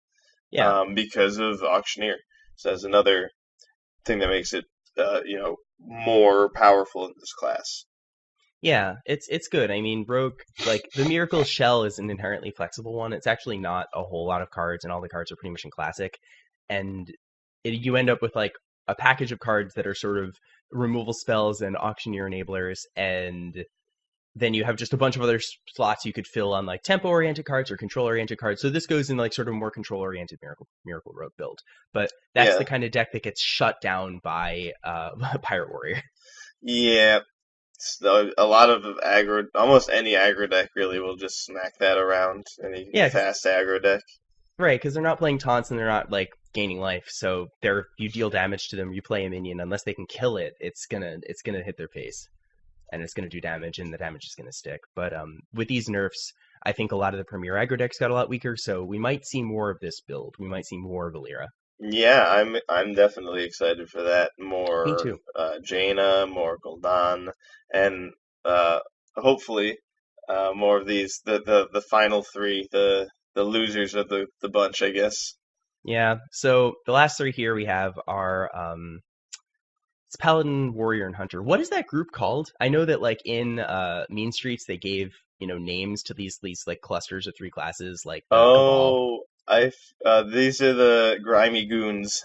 [SPEAKER 1] Yeah.
[SPEAKER 2] Because of Auctioneer. So that's another thing that makes it more powerful in this class.
[SPEAKER 1] Yeah, it's good. I mean, Rogue, like, the Miracle Shell is an inherently flexible one. It's actually not a whole lot of cards, and all the cards are pretty much in Classic. And you end up with, like, a package of cards that are sort of removal spells and Auctioneer enablers, and then you have just a bunch of other slots you could fill on, like, tempo-oriented cards or control-oriented cards. So this goes in, like, sort of more control-oriented Miracle Rogue build. But that's the kind of deck that gets shut down by Pirate Warrior.
[SPEAKER 2] Yeah. A lot of aggro, almost any aggro deck really will just smack that around. Any fast aggro deck.
[SPEAKER 1] Right, because they're not playing taunts and they're not like gaining life. So you deal damage to them, you play a minion. Unless they can kill it, it's gonna hit their face, and it's gonna do damage, and the damage is gonna stick. But with these nerfs, I think a lot of the premier aggro decks got a lot weaker. So we might see more of this build. We might see more of Alira.
[SPEAKER 2] Yeah, I'm definitely excited for that. More
[SPEAKER 1] Me too.
[SPEAKER 2] Jaina, more Gul'dan, and hopefully more of these the final 3, the losers of the bunch, I guess.
[SPEAKER 1] Yeah. So the last 3 here we have are it's Paladin, Warrior, and Hunter. What is that group called? I know that like in Mean Streets they gave names to these like clusters of 3 classes, like Cabal.
[SPEAKER 2] These are the Grimy Goons.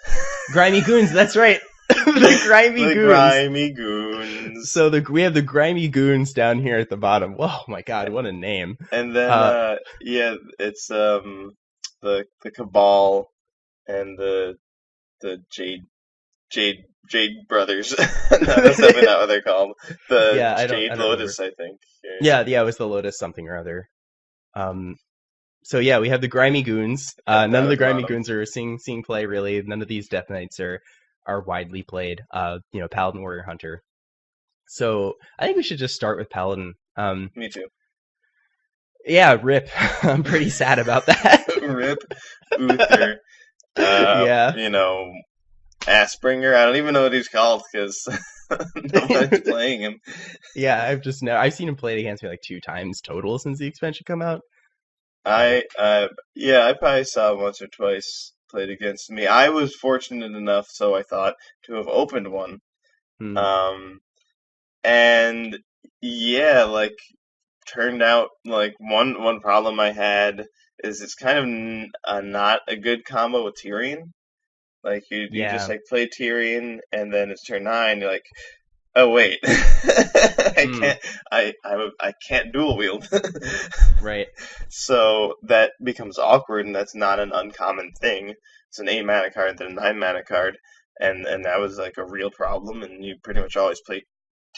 [SPEAKER 1] Grimy Goons, that's right. The Grimy Goons.
[SPEAKER 2] Grimy Goons.
[SPEAKER 1] So we have the Grimy Goons down here at the bottom. Oh my god, what a name.
[SPEAKER 2] And then it's the Cabal and the Jade Brothers. No, that's definitely not what they're called. Jade Lotus, I think.
[SPEAKER 1] Yeah, it was the Lotus something or other. So yeah, we have the Grimy Goons. None of the Grimy Goons are seeing play really. None of these Death Knights are. are widely played. Paladin, Warrior, Hunter. So I think we should just start with Paladin.
[SPEAKER 2] Me too.
[SPEAKER 1] Yeah, rip. I'm pretty sad about that.
[SPEAKER 2] Rip Uther.
[SPEAKER 1] Yeah.
[SPEAKER 2] You know, Assbringer. I don't even know what he's called because nobody's playing him.
[SPEAKER 1] Yeah, I've seen him played against me like 2 times total since the expansion come out. But
[SPEAKER 2] I probably saw him once or twice played against me. I was fortunate enough, so I thought, to have opened one.
[SPEAKER 1] hmm,
[SPEAKER 2] Um, and yeah, like turned out like one problem I had is it's kind of not a good combo with Tyrion. Like you just
[SPEAKER 1] yeah.
[SPEAKER 2] like play Tyrion and then it's turn 9. You're like, oh wait, I
[SPEAKER 1] Hmm,
[SPEAKER 2] can't I can't dual wield.
[SPEAKER 1] right.
[SPEAKER 2] So that becomes awkward, and that's not an uncommon thing. It's an 8 mana card, then a 9 mana card, and that was like a real problem. And you pretty much always play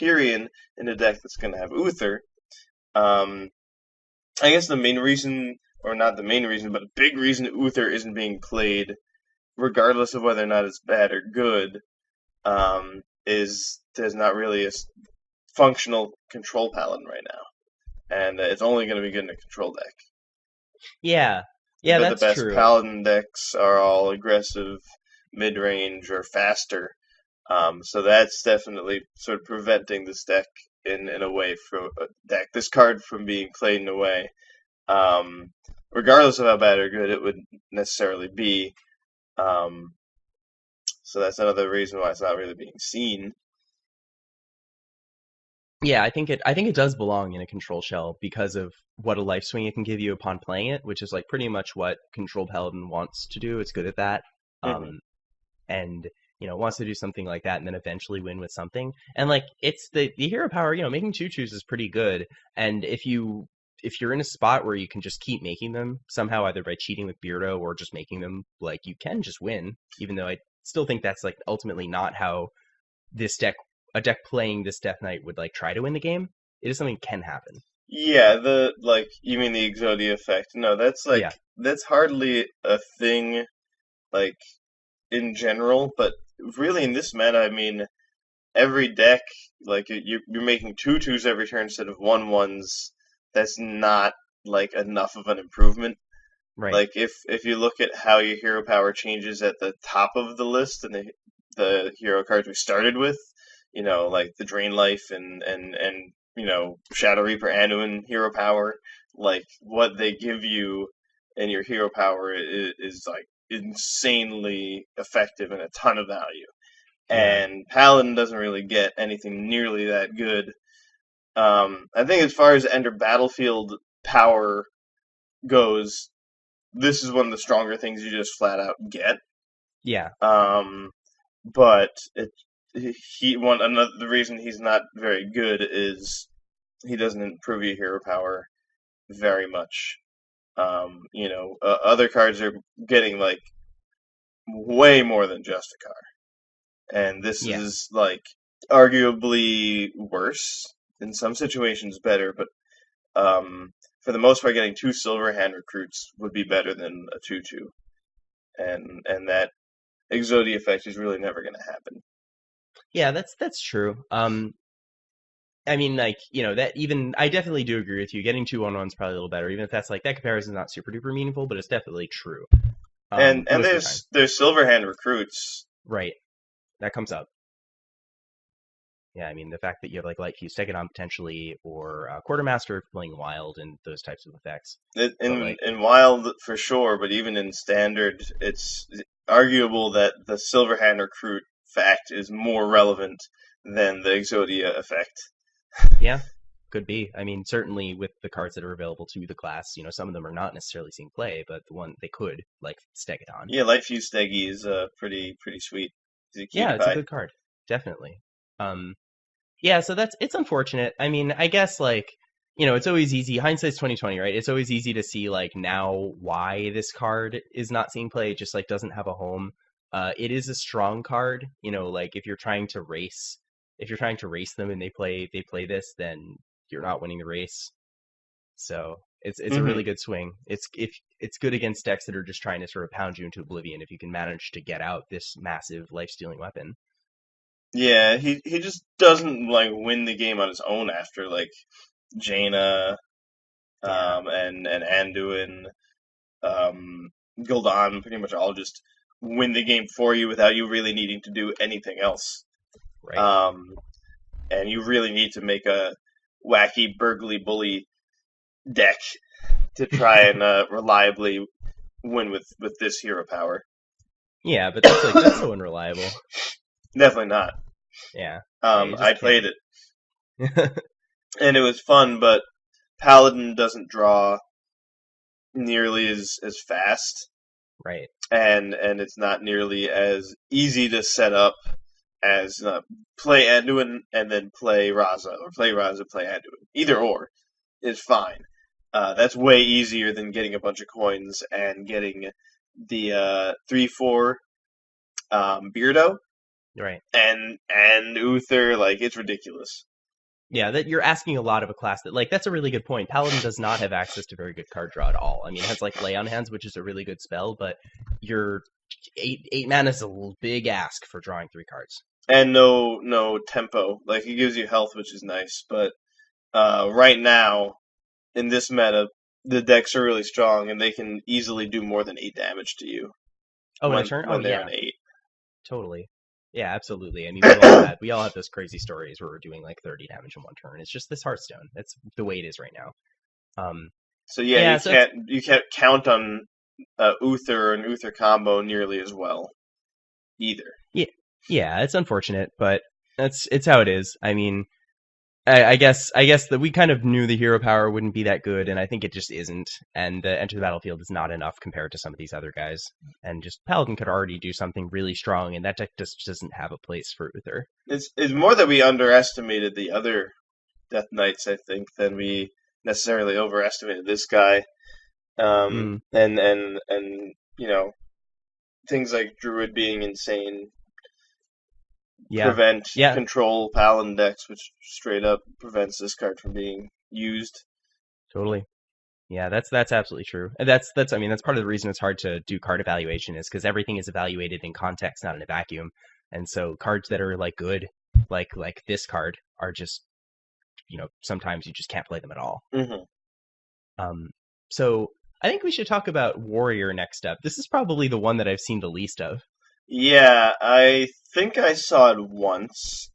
[SPEAKER 2] Tyrion in a deck that's going to have Uther. Um, I guess the main reason, or not the main reason, but a big reason Uther isn't being played, regardless of whether or not it's bad or good, is there's not really a functional control paladin right now, and it's only going to be good in a control deck.
[SPEAKER 1] Yeah. Yeah,
[SPEAKER 2] But the
[SPEAKER 1] that's
[SPEAKER 2] best
[SPEAKER 1] true.
[SPEAKER 2] paladin decks are all aggressive, mid range, or faster. So that's definitely sort of preventing this deck in a way from this card from being played in a way, um, regardless of how bad or good it would necessarily be. Um, so that's another reason why it's not really being seen.
[SPEAKER 1] Yeah, I think it does belong in a control shell because of what a life swing it can give you upon playing it, which is like pretty much what Control Paladin wants to do. It's good at that.
[SPEAKER 2] Hmm.
[SPEAKER 1] Um, and wants to do something like that and then eventually win with something. And like it's the hero power, making tutus is pretty good. And if you're in a spot where you can just keep making them somehow, either by cheating with Beardo or just making them, like you can just win, even though I still think that's like ultimately not how this deck a deck playing this Death Knight would like try to win the game. It is something that can happen.
[SPEAKER 2] Yeah, the like you mean the Exodia effect? No,
[SPEAKER 1] Yeah.
[SPEAKER 2] that's hardly a thing like in general, but really in this meta, I mean every deck like you're making 2/2s every turn instead of 1/1s. That's not like enough of an improvement.
[SPEAKER 1] Right.
[SPEAKER 2] Like if you look at how your hero power changes at the top of the list and the hero cards we started with, like the Drain Life and Shadow Reaper Anduin hero power, like what they give you in your hero power is like insanely effective and a ton of value.
[SPEAKER 1] Yeah.
[SPEAKER 2] And Paladin doesn't really get anything nearly that good. I think as far as Ender Battlefield power goes, this is one of the stronger things you just flat out get.
[SPEAKER 1] Yeah.
[SPEAKER 2] Um, but the reason he's not very good is he doesn't improve your hero power very much. Other cards are getting like way more than just a card, and this
[SPEAKER 1] Yeah.
[SPEAKER 2] is like arguably worse in some situations, better, but for the most part, getting 2 Silverhand recruits would be better than a 2/2, and that Exodia effect is really never going to happen.
[SPEAKER 1] Yeah, that's true. I mean, like, that even I definitely do agree with you. Getting 2/1/1 is probably a little better, even if that's like that comparison is not super duper meaningful, but it's definitely true.
[SPEAKER 2] And
[SPEAKER 1] Most of the time.
[SPEAKER 2] there's Silverhand recruits.
[SPEAKER 1] Right. That comes up. Yeah, I mean the fact that you have like Light Fuse Stegadon potentially or Quartermaster playing Wild and those types of effects. But like,
[SPEAKER 2] In Wild for sure, but even in Standard, it's arguable that the Silverhand recruit fact is more relevant than the Exodia effect.
[SPEAKER 1] yeah, could be. I mean, certainly with the cards that are available to the class, some of them are not necessarily seeing play, but the one they could, like Stegadon.
[SPEAKER 2] Yeah, Light Fuse Stegi is pretty sweet. He's a
[SPEAKER 1] Yeah,
[SPEAKER 2] cutie
[SPEAKER 1] it's a
[SPEAKER 2] pie.
[SPEAKER 1] good card. Definitely. Um, yeah, so it's unfortunate. I mean, I guess like, it's always easy. Hindsight's 2020, right? It's always easy to see like now why this card is not seeing play. It just like doesn't have a home. It is a strong card, like if you're trying to race them and they play this, then you're not winning the race. So It's a
[SPEAKER 2] Hmm.
[SPEAKER 1] really good swing. It's good against decks that are just trying to sort of pound you into oblivion if you can manage to get out this massive life stealing weapon.
[SPEAKER 2] Yeah, he just doesn't like win the game on his own after like Jaina,
[SPEAKER 1] Yeah,
[SPEAKER 2] and Anduin, um, Gul'dan pretty much all just win the game for you without you really needing to do anything else.
[SPEAKER 1] right.
[SPEAKER 2] Um, and you really need to make a wacky burgly bully deck to try and reliably win with this hero power.
[SPEAKER 1] Yeah, but that's so unreliable.
[SPEAKER 2] Definitely not.
[SPEAKER 1] Yeah, yeah, you
[SPEAKER 2] I
[SPEAKER 1] just
[SPEAKER 2] played
[SPEAKER 1] can't.
[SPEAKER 2] it and it was fun, but Paladin doesn't draw nearly as fast,
[SPEAKER 1] Right.
[SPEAKER 2] and it's not nearly as easy to set up as play Anduin and then play Raza, or play Raza, play Anduin. Either or is fine. That's way easier than getting a bunch of coins and getting the 3/4 Beardo
[SPEAKER 1] Right.
[SPEAKER 2] and Uther. Like, it's ridiculous.
[SPEAKER 1] Yeah, that you're asking a lot of a class that like that's a really good point. Paladin does not have access to very good card draw at all. I mean, it has like Lay on Hands, which is a really good spell, but your eight mana is a big ask for drawing 3 cards.
[SPEAKER 2] And no tempo. Like, it gives you health, which is nice, but right now in this meta, the decks are really strong and they can easily do more than 8 damage to you
[SPEAKER 1] Oh, in a turn? Oh
[SPEAKER 2] when they're
[SPEAKER 1] yeah,
[SPEAKER 2] an 8.
[SPEAKER 1] totally. Yeah, absolutely. I mean, we all had those crazy stories where we're doing like 30 damage in one turn. It's just this Hearthstone. That's the way it is right now.
[SPEAKER 2] So yeah,
[SPEAKER 1] Yeah, so it's
[SPEAKER 2] you can't count on Uther and Uther combo nearly as well either.
[SPEAKER 1] yeah, yeah, it's unfortunate, but it's how it is. I mean, I guess that we kind of knew the hero power wouldn't be that good, and I think it just isn't. And the Enter the Battlefield is not enough compared to some of these other guys. And just Paladin could already do something really strong, and that deck just doesn't have a place for Uther.
[SPEAKER 2] It's more that we underestimated the other Death Knights, I think, than we necessarily overestimated this guy.
[SPEAKER 1] Mm,
[SPEAKER 2] And you know, things like Druid being insane
[SPEAKER 1] yeah,
[SPEAKER 2] prevent
[SPEAKER 1] yeah,
[SPEAKER 2] control Paladin decks, which straight up prevents this card from being used.
[SPEAKER 1] totally. Yeah, that's absolutely true. And that's I mean that's part of the reason it's hard to do card evaluation is because everything is evaluated in context, not in a vacuum. And so cards that are like good, like this card, are just sometimes you just can't play them at all.
[SPEAKER 2] Hmm.
[SPEAKER 1] Um, so I think we should talk about Warrior next up. This is probably the one that I've seen the least of.
[SPEAKER 2] Yeah, I think I saw it once.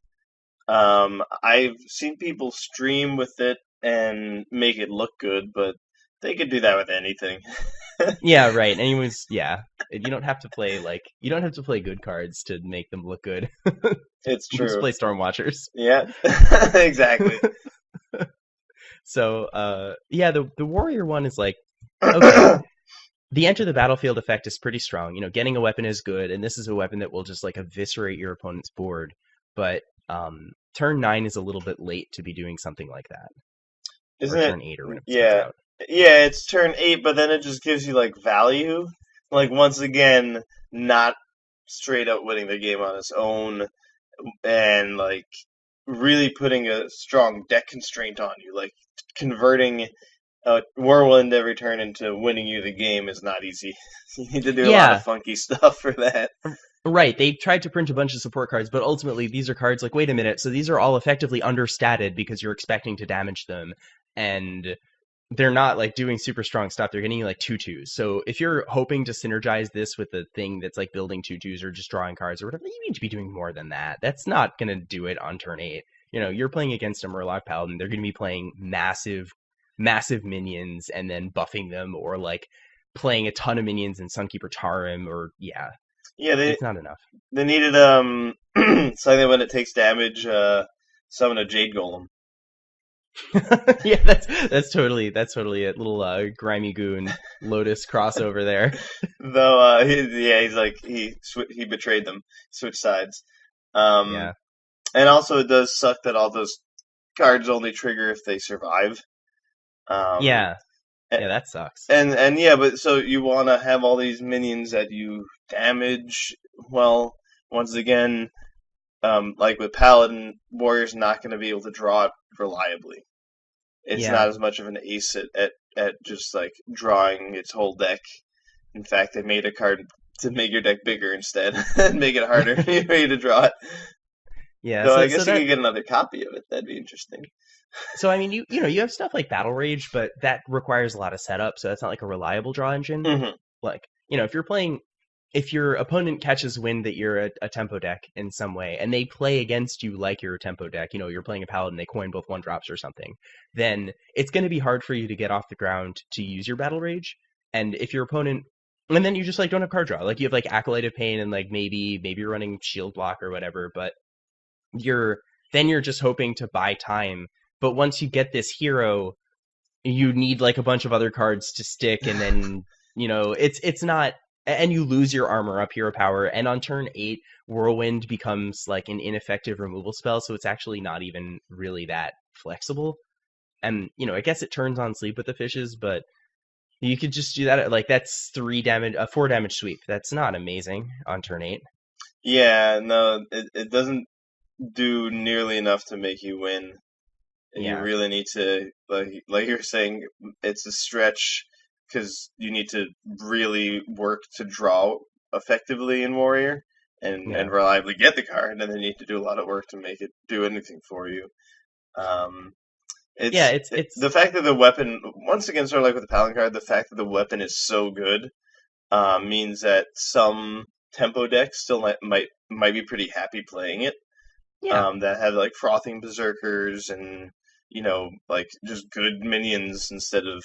[SPEAKER 2] I've seen people stream with it and make it look good, but they could do that with anything.
[SPEAKER 1] Yeah, right. Anyways, yeah, you don't have to play good cards to make them look good.
[SPEAKER 2] It's
[SPEAKER 1] Just
[SPEAKER 2] true.
[SPEAKER 1] play Stormwatchers.
[SPEAKER 2] Yeah, exactly.
[SPEAKER 1] So, yeah, the Warrior one is like, okay, the Enter the Battlefield effect is pretty strong. Getting a weapon is good, and this is a weapon that will just like eviscerate your opponent's board. But turn 9 is a little bit late to be doing something like that, or
[SPEAKER 2] Isn't it?
[SPEAKER 1] turn 8 or whenever this comes
[SPEAKER 2] Yeah.
[SPEAKER 1] out.
[SPEAKER 2] Yeah, it's turn 8, but then it just gives you, like, value. Like, once again, not straight up winning the game on its own, and, like, really putting a strong deck constraint on you. Like, converting a whirlwind every turn into winning you the game is not easy. You need to do a lot of
[SPEAKER 1] Yeah,
[SPEAKER 2] funky stuff for that.
[SPEAKER 1] right. They tried to print a bunch of support cards, but ultimately these are cards like, wait a minute, so these are all effectively understated because you're expecting to damage them, and they're not like doing super strong stuff. They're getting like 2/2s. So if you're hoping to synergize this with the thing that's like building 2/2s or just drawing cards or whatever, you need to be doing more than that. That's not going to do it on turn 8. You're playing against a Murloc Paladin. They're going to be playing massive minions and then buffing them, or like playing a ton of minions in Sunkeeper Tarim, or yeah,
[SPEAKER 2] Yeah,
[SPEAKER 1] it's not enough.
[SPEAKER 2] they needed, something when it takes damage, summon a Jade Golem.
[SPEAKER 1] Yeah, that's totally a little grimy goon Lotus crossover there.
[SPEAKER 2] Though, he's like he betrayed them, switched sides. Um,
[SPEAKER 1] Yeah.
[SPEAKER 2] and also it does suck that all those cards only trigger if they survive. Um,
[SPEAKER 1] Yeah.
[SPEAKER 2] a-
[SPEAKER 1] Yeah, that sucks.
[SPEAKER 2] and yeah, but so you want to have all these minions that you damage. Well, once again, like with Paladin, Warrior's not going to be able to draw it reliably. it's
[SPEAKER 1] Yeah.
[SPEAKER 2] not as much of an ace at just like drawing its whole deck. In fact, they made a card to make your deck bigger instead and make it harder for you to draw it.
[SPEAKER 1] Yeah,
[SPEAKER 2] So I
[SPEAKER 1] so
[SPEAKER 2] guess you
[SPEAKER 1] that
[SPEAKER 2] could get another copy of it. That'd be interesting.
[SPEAKER 1] so I mean you know you have stuff like Battle Rage, but that requires a lot of setup, so that's not like a reliable draw engine.
[SPEAKER 2] Hmm.
[SPEAKER 1] Like, if you're playing if your opponent catches wind that you're a tempo deck in some way and they play against you like you're a tempo deck, you're playing a paladin, they coin both one drops or something, then it's going to be hard for you to get off the ground to use your Battle Rage. And if your opponent, and then you just like don't have card draw, like you have like Acolyte of Pain and like maybe you're running Shield Block or whatever, but you're you're just hoping to buy time. But once you get this hero, you need like a bunch of other cards to stick, and then it's not, and you lose your armor up hero power, and on turn 8 whirlwind becomes like an ineffective removal spell, so it's actually not even really that flexible. And I guess it turns on sleep with the fishes, but you could just do that, like that's 3 damage, a 4 damage sweep. That's not amazing on turn 8.
[SPEAKER 2] Yeah, no, it doesn't do nearly enough to make you win. You
[SPEAKER 1] Yeah,
[SPEAKER 2] really need to, like you're saying, it's a stretch because you need to really work to draw effectively in Warrior
[SPEAKER 1] yeah,
[SPEAKER 2] and reliably get the card, and then you need to do a lot of work to make it do anything for you. Um,
[SPEAKER 1] yeah,
[SPEAKER 2] it's
[SPEAKER 1] it's
[SPEAKER 2] the fact that the weapon, once again, sort of like with the Paladin card, the fact that the weapon is so good means that some tempo decks still might be pretty happy playing it.
[SPEAKER 1] yeah.
[SPEAKER 2] That have like frothing berserkers and like just good minions instead of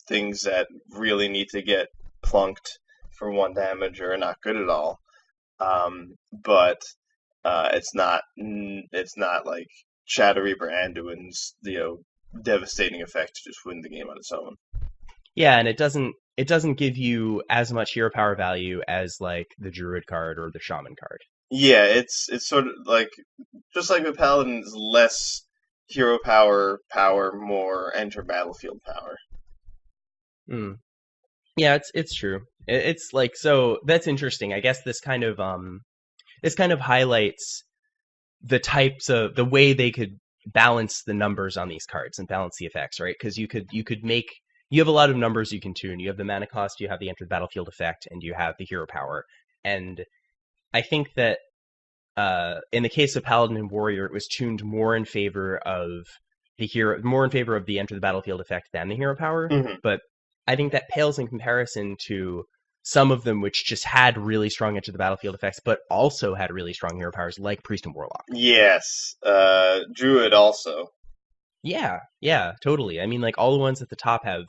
[SPEAKER 2] things that really need to get plunked for 1 damage or are not good at all. But it's not like Shadow Reaper Anduin's devastating effect to just win the game on its own.
[SPEAKER 1] Yeah, and it doesn't give you as much hero power value as like the druid card or the shaman card.
[SPEAKER 2] Yeah, it's sort of like just like the Paladin's less hero power, more enter battlefield power.
[SPEAKER 1] Mm. Yeah, it's true. It's like, so that's interesting. I guess this kind of highlights the way they could balance the numbers on these cards and balance the effects, right? Because you have a lot of numbers you can tune. You have the mana cost, you have the enter the battlefield effect, and you have the hero power. And I think that in the case of Paladin and Warrior, it was tuned more in favor of the enter the battlefield effect than the hero power.
[SPEAKER 2] Hmm.
[SPEAKER 1] But I think that pales in comparison to some of them, which just had really strong enter the battlefield effects, but also had really strong hero powers, like Priest and Warlock.
[SPEAKER 2] Yes, Druid also.
[SPEAKER 1] Yeah, totally. I mean, like all the ones at the top have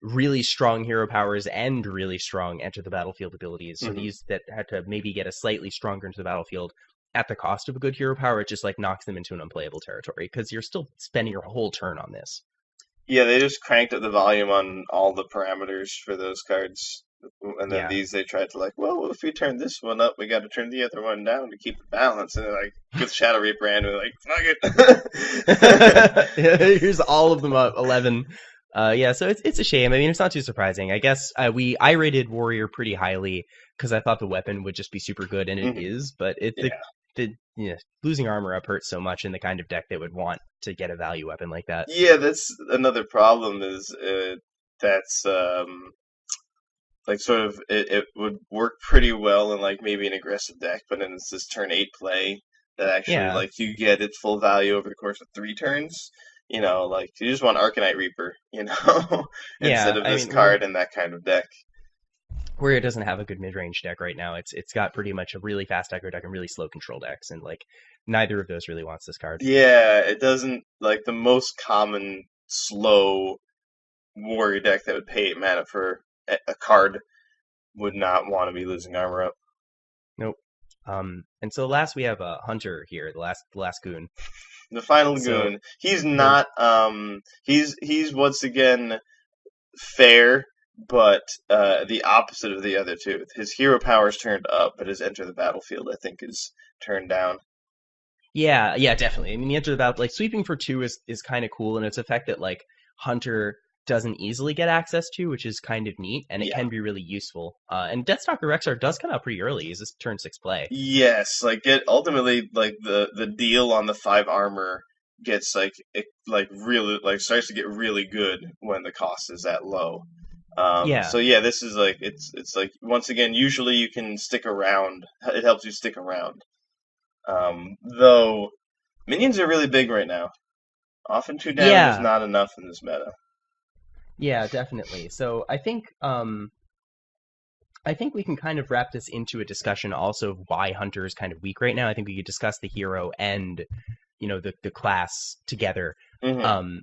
[SPEAKER 1] really strong hero powers and really strong enter the battlefield abilities. So
[SPEAKER 2] Hmm.
[SPEAKER 1] these that had to maybe get a slightly stronger into the battlefield at the cost of a good hero power, it just like knocks them into an unplayable territory because you're still spending your whole turn on this.
[SPEAKER 2] Yeah, they just cranked up the volume on all the parameters for those cards, and then
[SPEAKER 1] Yeah.
[SPEAKER 2] these they tried to like, well, if we turn this one up, we got to turn the other one down to keep the balance. And they're like, with Shadow Reaper, and we're like, fuck it.
[SPEAKER 1] Here's all of them up, 11. Yeah, so it's a shame. I mean, it's not too surprising. I guess I rated Warrior pretty highly because I thought the weapon would just be super good, and it
[SPEAKER 2] Hmm.
[SPEAKER 1] is. But
[SPEAKER 2] Yeah.
[SPEAKER 1] losing armor up hurts so much in the kind of deck that would want to get a value weapon like that.
[SPEAKER 2] Yeah, that's another problem is that's like sort of it would work pretty well in like maybe an aggressive deck, but then it's this turn 8 play that actually
[SPEAKER 1] Yeah,
[SPEAKER 2] like you get its full value over the course of 3 turns. Like you just want Arcanite Reaper, instead
[SPEAKER 1] yeah.
[SPEAKER 2] of
[SPEAKER 1] I
[SPEAKER 2] this
[SPEAKER 1] mean,
[SPEAKER 2] card in that kind of deck.
[SPEAKER 1] Warrior doesn't have a good mid range deck right now. It's got pretty much a really fast aggro deck and really slow control decks, and like neither of those really wants this card.
[SPEAKER 2] Yeah, it doesn't like the most common slow warrior deck that would pay 8 mana for a card would not want to be losing armor up.
[SPEAKER 1] Nope. And so last we have a Hunter here, the last goon.
[SPEAKER 2] The final
[SPEAKER 1] So
[SPEAKER 2] goon. He's
[SPEAKER 1] the
[SPEAKER 2] not. He's once again fair, but the opposite of the other two. His hero power is turned up, but his enter the battlefield, I think, is turned down.
[SPEAKER 1] Yeah, definitely. I mean, the answer to that, like sweeping for 2 is kind of cool, and it's a effect that like Hunter doesn't easily get access to, which is kind of neat, and it
[SPEAKER 2] Yeah.
[SPEAKER 1] can be really useful. And Deathstalker Rexar does come out pretty early. He's this turn 6 play.
[SPEAKER 2] Yes, like it ultimately like the deal on the 5 armor gets like it like really like starts to get really good when the cost is that low.
[SPEAKER 1] Yeah.
[SPEAKER 2] So yeah, this is like it's like once again, usually you can stick around. It helps you stick around. Though minions are really big right now. Often 2 damage is
[SPEAKER 1] Yeah.
[SPEAKER 2] not enough in this meta.
[SPEAKER 1] Yeah, definitely. So I think we can kind of wrap this into a discussion also of why Hunter is kind of weak right now. I think we could discuss the hero and, the class together.
[SPEAKER 2] Hmm.
[SPEAKER 1] Um,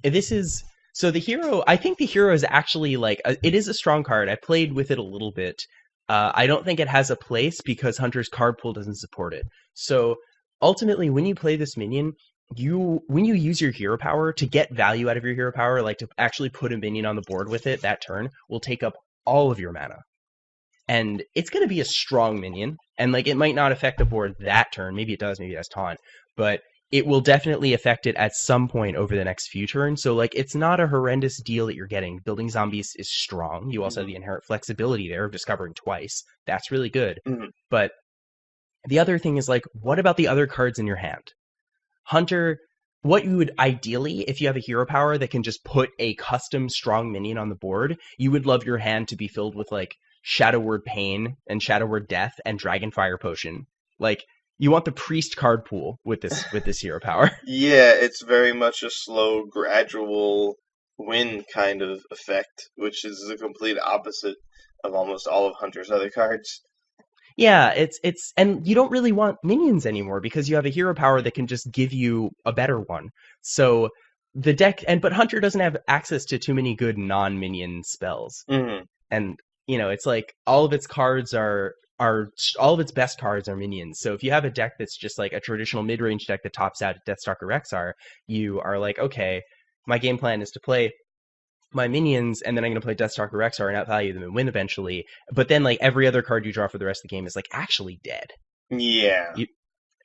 [SPEAKER 1] this is so the hero. I think the hero is actually like it is a strong card. I played with it a little bit. I don't think it has a place because Hunter's card pool doesn't support it. So ultimately, when you play this minion, when you use your hero power to get value out of your hero power, like to actually put a minion on the board with it, that turn will take up all of your mana, and it's going to be a strong minion, and like it might not affect the board that turn, maybe it does, maybe it has taunt, but it will definitely affect it at some point over the next few turns. So like it's not a horrendous deal that you're getting. Building zombies is strong. You also have
[SPEAKER 2] Hmm.
[SPEAKER 1] the inherent flexibility there of discovering twice. That's really good.
[SPEAKER 2] Hmm.
[SPEAKER 1] But the other thing is like, what about the other cards in your hand? Hunter, what you would ideally, if you have a hero power that can just put a custom strong minion on the board, you would love your hand to be filled with like Shadow Word Pain and Shadow Word Death and Dragonfire Potion. Like you want the priest card pool with this hero power.
[SPEAKER 2] Yeah, it's very much a slow, gradual win kind of effect, which is the complete opposite of almost all of Hunter's other cards.
[SPEAKER 1] Yeah, it's and you don't really want minions anymore because you have a hero power that can just give you a better one. So the deck but Hunter doesn't have access to too many good non-minion spells.
[SPEAKER 2] Hmm.
[SPEAKER 1] And it's like all of its cards are all of its best cards are minions. So if you have a deck that's just like a traditional mid-range deck that tops out at Deathstalker Rexar, you are like, okay, my game plan is to play my minions, and then I'm going to play Deathstalker Rexar and outvalue them and win eventually. But then like every other card you draw for the rest of the game is like actually dead.
[SPEAKER 2] Yeah.
[SPEAKER 1] You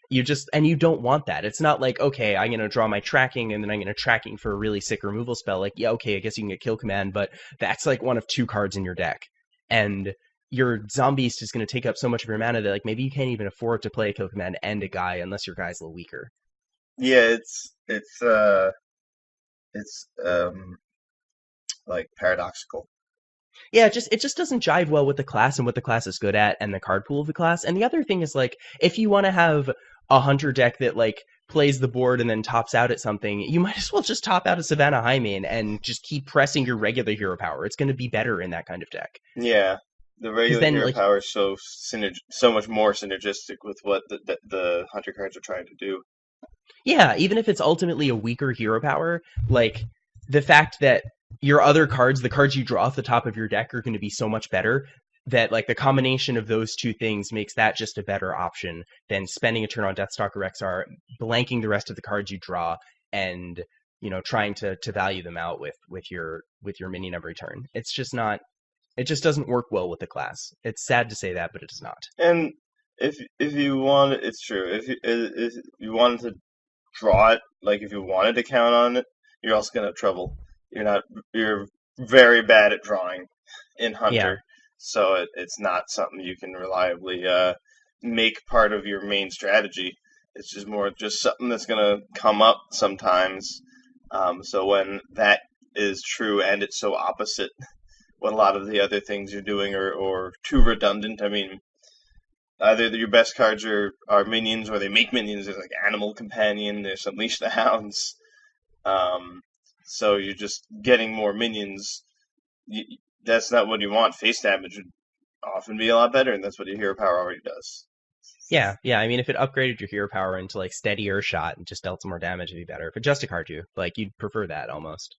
[SPEAKER 1] you just and you don't want that. It's not like, okay, I'm gonna draw my tracking and then I'm gonna tracking for a really sick removal spell. Like, yeah, okay, I guess you can get kill command, but that's like one of two cards in your deck. And your Zombies is gonna take up so much of your mana that like maybe you can't even afford to play a kill command and a guy unless your guy's a little weaker.
[SPEAKER 2] Yeah, it's like paradoxical.
[SPEAKER 1] Yeah, it just doesn't jive well with the class and what the class is good at and the card pool of the class. And the other thing is like if you want to have a hunter deck that like plays the board and then tops out at something, you might as well just top out a Savannah Highmane and just keep pressing your regular hero power. It's going to be better in that kind of deck.
[SPEAKER 2] Yeah. The
[SPEAKER 1] Because
[SPEAKER 2] regular
[SPEAKER 1] then
[SPEAKER 2] hero
[SPEAKER 1] like
[SPEAKER 2] power is so much more synergistic with what the Hunter cards are trying to do.
[SPEAKER 1] yeah, even if it's ultimately a weaker hero power, like the fact that your other cards, the cards you draw off the top of your deck, are going to be so much better that like the combination of those two things makes that just a better option than spending a turn on Deathstalker Rexar, blanking the rest of the cards you draw, and trying to value them out with your minion every turn. It's just not. It just doesn't work well with the class. It's sad to say that, but it does not.
[SPEAKER 2] And if you want, it's true. If you wanted to draw it, like if you wanted to count on it, you're also gonna have trouble. You're very bad at drawing in
[SPEAKER 1] Yeah,
[SPEAKER 2] Hunter, so it's not something you can reliably make part of your main strategy. It's just more just something that's gonna come up sometimes. So when that is true and it's so opposite when a lot of the other things you're doing are too redundant. I mean, either your best cards are minions or they make minions. There's like Animal Companion, there's Unleash the Hounds. Um, so you're just getting more minions. You, that's not what you want. Face damage would often be a lot better, and that's what your hero power already does.
[SPEAKER 1] yeah. I mean, if it upgraded your hero power into like steadier shot and just dealt some more damage, it'd be better. If it Justicard you, like you'd prefer that almost.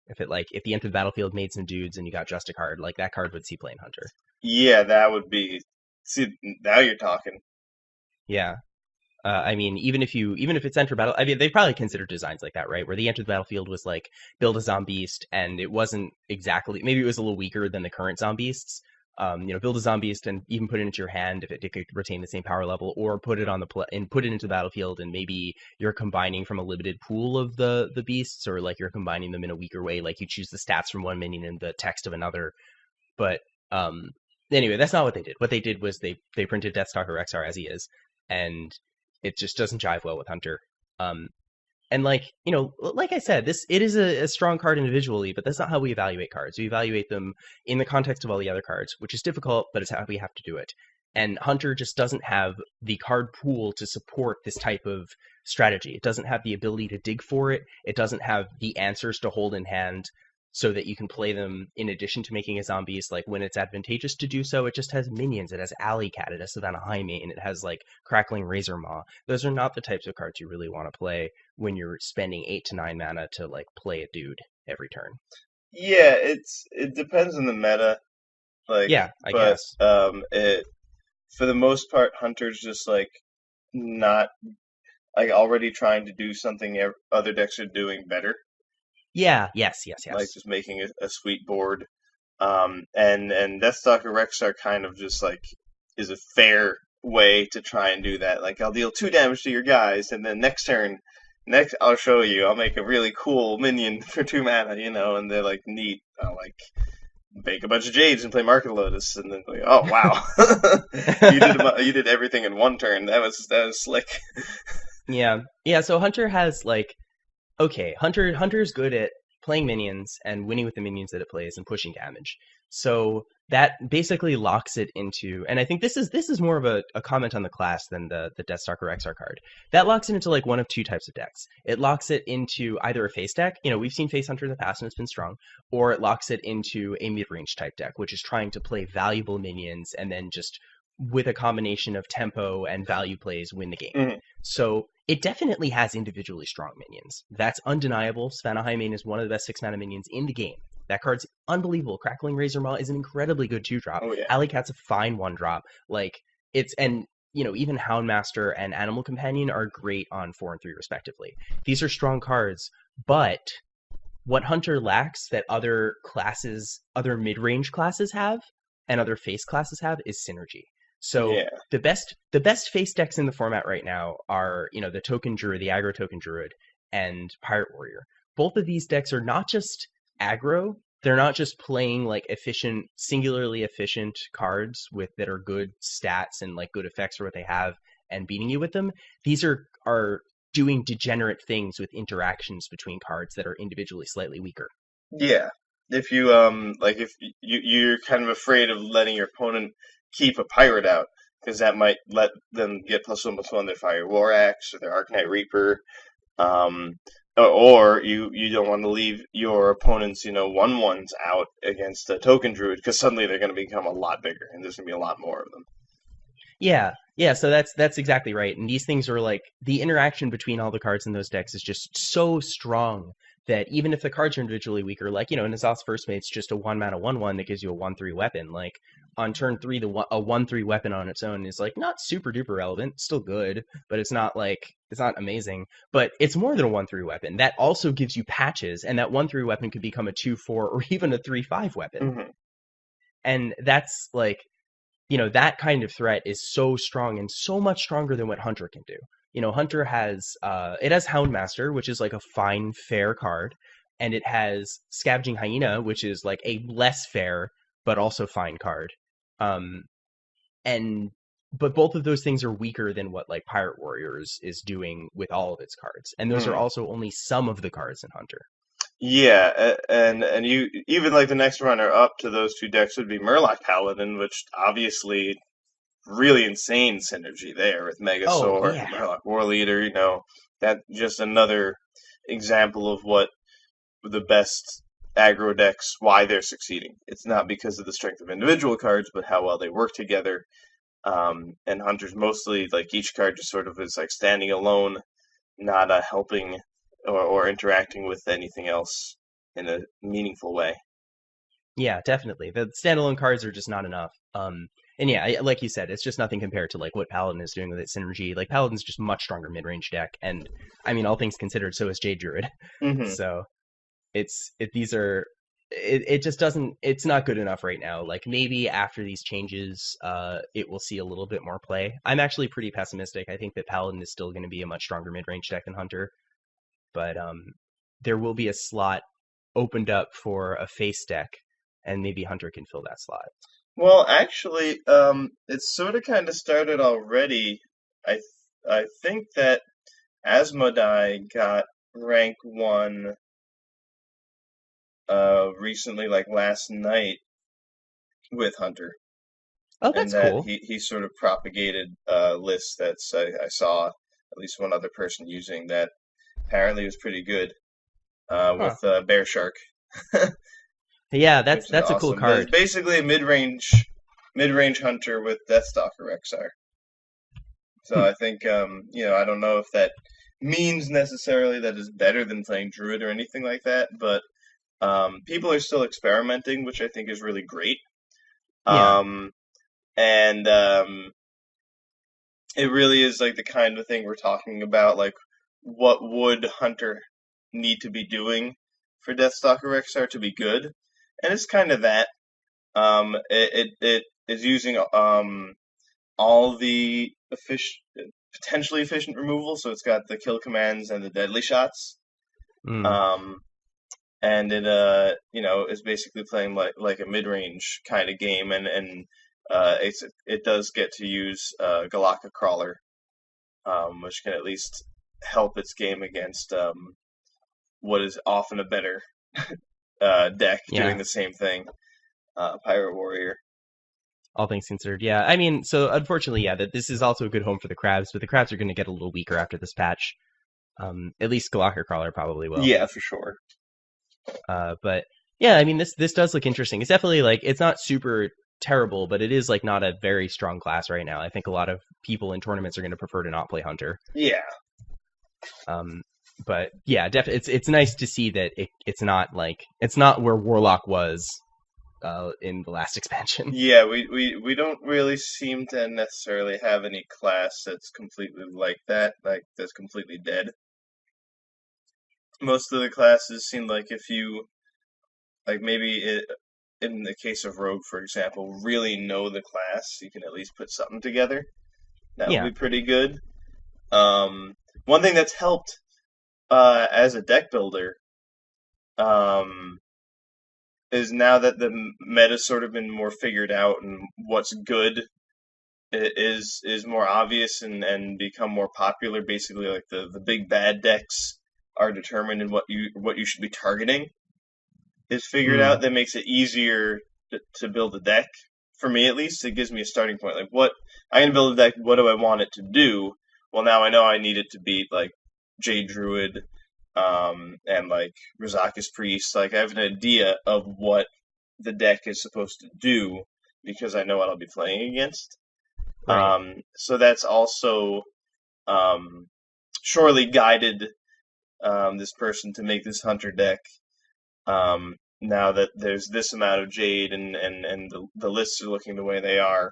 [SPEAKER 1] If the end of the battlefield made some dudes and you got Justicard, like that card would see play in Hunter.
[SPEAKER 2] Yeah, that would be. See, now you're talking.
[SPEAKER 1] Yeah. I mean, even if it's enter battle, I mean, they probably considered designs like that, right? Where the enter the battlefield was like build a Zombiest, and it wasn't exactly, maybe it was a little weaker than the current Zombists. Build a Zombiest and even put it into your hand if it could retain the same power level, or put it on and put it into the battlefield, and maybe you're combining from a limited pool of the beasts, or like you're combining them in a weaker way, like you choose the stats from one minion and the text of another. But anyway, that's not what they did. What they did was they printed Deathstalker Rexar as he is, and it just doesn't jive well with Hunter. Um, And like, like I said, it is a strong card individually, but that's not how we evaluate cards. We evaluate them in the context of all the other cards, which is difficult, but it's how we have to do it. And Hunter just doesn't have the card pool to support this type of strategy. It doesn't have the ability to dig for it. It doesn't have the answers to hold in hand so that you can play them in addition to making a zombies. Like when it's advantageous to do so, it just has minions. It has Alley Cat. It has Savannah Highmane. It has like Crackling Razor Maw. Those are not the types of cards you really want to play when you're spending 8 to 9 mana to like play a dude every turn.
[SPEAKER 2] Yeah, it depends on the meta, like,
[SPEAKER 1] Yeah, I
[SPEAKER 2] but
[SPEAKER 1] guess.
[SPEAKER 2] it for the most part, Hunter's just like not like already trying to do something other decks are doing better,
[SPEAKER 1] Yeah, yes, yes,
[SPEAKER 2] like
[SPEAKER 1] yes.
[SPEAKER 2] just making a sweet board. And Deathstalker Rex are kind of just like is a fair way to try and do that. Like I'll deal 2 damage to your guys, and then next I'll show you. I'll make a really cool minion for 2 mana, and they're like neat. I'll like bake a bunch of jades and play Market Lotus, and then like, oh wow, you did everything in one turn. That was slick.
[SPEAKER 1] Yeah. Yeah, so Hunter has like okay, Hunter's good at playing minions and winning with the minions that it plays and pushing damage. So that basically locks it into, and I think this is more of a comment on the class than the Deathstalker XR card. That locks it into like one of two types of decks. It locks it into either a face deck, we've seen Face Hunter in the past and it's been strong, or it locks it into a mid-range type deck, which is trying to play valuable minions and then just with a combination of tempo and value plays win the game.
[SPEAKER 2] Mhm.
[SPEAKER 1] So it definitely has individually strong minions. That's undeniable. Savannah Highmane is one of the best 6 mana minions in the game. That card's unbelievable. Crackling Razor Maw is an incredibly good 2-drop.
[SPEAKER 2] Oh yeah,
[SPEAKER 1] Alley Cat's a fine 1-drop. Like and even Houndmaster and Animal Companion are great on 4 and 3 respectively. These are strong cards, but what Hunter lacks that other classes, other mid-range classes have, and other face classes have is synergy. So
[SPEAKER 2] yeah,
[SPEAKER 1] the best face decks in the format right now are, the Token Druid, the aggro Token Druid, and Pirate Warrior. Both of these decks are not just aggro, they're not just playing like efficient, singularly efficient cards with that are good stats and like good effects for what they have and beating you with them. These are doing degenerate things with interactions between cards that are individually slightly weaker.
[SPEAKER 2] yeah. If you like if you're kind of afraid of letting your opponent keep a pirate out because that might let them get +1/+1 on their Fire War Axe or their Arcanite Reaper, um, or you don't want to leave your opponent's 1/1s out against a Token Druid because suddenly they're going to become a lot bigger and there's going to be a lot more of them.
[SPEAKER 1] Yeah, yeah, so that's exactly right. And these things are like the interaction between all the cards in those decks is just so strong that even if the cards are individually weaker, like, in Azal's First Mate's just a 1 mana 1/1 that gives you a 1/3 weapon. Like on turn 3, a 1/3 weapon on its own is like not super duper relevant, still good, but it's not amazing. But it's more than a 1/3 weapon. That also gives you patches, and that 1/3 weapon could become a 2/4 or even a 3/5 weapon.
[SPEAKER 2] Hmm.
[SPEAKER 1] And that's like that kind of threat is so strong and so much stronger than what Hunter can do. Hunter has it has Houndmaster, which is like a fine, fair card, and it has Scavenging Hyena, which is like a less fair but also fine card. Um, and but both of those things are weaker than what like Pirate Warriors is doing with all of its cards, and those are
[SPEAKER 2] Hmm.
[SPEAKER 1] also only some of the cards in Hunter.
[SPEAKER 2] Yeah, and you even like the next runner up to those two decks would be Murloc Paladin, which obviously really insane synergy there with
[SPEAKER 1] Oh
[SPEAKER 2] Megasaur,
[SPEAKER 1] yeah,
[SPEAKER 2] Murloc War Leader. That just another example of what the best aggro decks why they're succeeding. It's not because of the strength of individual cards, but how well they work together. And Hunter's mostly like each card just sort of is like standing alone, not helping or interacting with anything else in a meaningful way.
[SPEAKER 1] yeah, definitely. The standalone cards are just not enough. And yeah, like you said, it's just nothing compared to like what Paladin is doing with its synergy. Like Paladin's just much stronger mid-range deck, and I mean, all things considered, so is Jade Druid.
[SPEAKER 2] Hmm.
[SPEAKER 1] So these are it just doesn't it's not good enough right now. Like maybe after these changes, it will see a little bit more play. I'm actually pretty pessimistic. I think that Paladin is still going to be a much stronger mid-range deck than Hunter, but there will be a slot opened up for a face deck, and maybe Hunter can fill that slot.
[SPEAKER 2] Well, actually, it's sort of kind of started already. I think that Asmodai got rank 1 recently, like last night, with Hunter.
[SPEAKER 1] Oh,
[SPEAKER 2] And
[SPEAKER 1] that's
[SPEAKER 2] that
[SPEAKER 1] cool.
[SPEAKER 2] he sort of propagated a list that I saw at least one other person using that apparently was pretty good
[SPEAKER 1] Huh.
[SPEAKER 2] with Bear Shark,
[SPEAKER 1] Yeah, that's
[SPEAKER 2] which is
[SPEAKER 1] that's a cool
[SPEAKER 2] awesome. But it's
[SPEAKER 1] card.
[SPEAKER 2] basically a mid range hunter with Deathstalker Rexar. So
[SPEAKER 1] Hmm.
[SPEAKER 2] I think I don't know if that means necessarily that is better than playing Druid or anything like that, but people are still experimenting, which I think is really great.
[SPEAKER 1] Yeah.
[SPEAKER 2] Um, and it really is like the kind of thing we're talking about, like what would Hunter need to be doing for Deathstalker Rexar to be good, and it's kind of that. It is using all the potentially efficient removal, so it's got the kill commands and the deadly shots.
[SPEAKER 1] Mm.
[SPEAKER 2] Um, and it is basically playing like a mid range kind of game, and it does get to use Galaka Crawler, which can at least help its game against what is often a better deck doing
[SPEAKER 1] Yeah.
[SPEAKER 2] the same thing, Pirate Warrior.
[SPEAKER 1] All things considered, yeah. I mean, so unfortunately, yeah, that this is also a good home for the crabs, but the crabs are going to get a little weaker after this patch. At least Galactic Crawler probably will.
[SPEAKER 2] Yeah, for sure.
[SPEAKER 1] But yeah, I mean, this does look interesting. It's definitely like it's not super terrible, but it is like not a very strong class right now. I think a lot of people in tournaments are going to prefer to not play Hunter.
[SPEAKER 2] Yeah,
[SPEAKER 1] Um, but yeah, it's nice to see that it's not like it's not where Warlock was in the last expansion.
[SPEAKER 2] yeah. We don't really seem to necessarily have any class that's completely like that, like that's completely dead. Most of the classes seem like if you like maybe in the case of Rogue, for example, really know the class, you can at least put something together. That would
[SPEAKER 1] Yeah.
[SPEAKER 2] be pretty good. Um, One thing that's helped as a deck builder um, is now that the meta's sort of been more figured out and what's good is more obvious and become more popular. Basically, like the big bad decks are determined in what you should be targeting is figured
[SPEAKER 1] Mm,
[SPEAKER 2] out. That makes it easier to build a deck. For me, at least, it gives me a starting point. Like, what I'm gonna build a deck. What do I want it to do? Well, now I know I need it to beat like Jade Druid, and like Rizaka's Priest. Like, I have an idea of what the deck is supposed to do because I know what I'll be playing against.
[SPEAKER 1] right.
[SPEAKER 2] So that's also um, surely guided this person to make this hunter deck. Now that there's this amount of Jade and the lists are looking the way they are,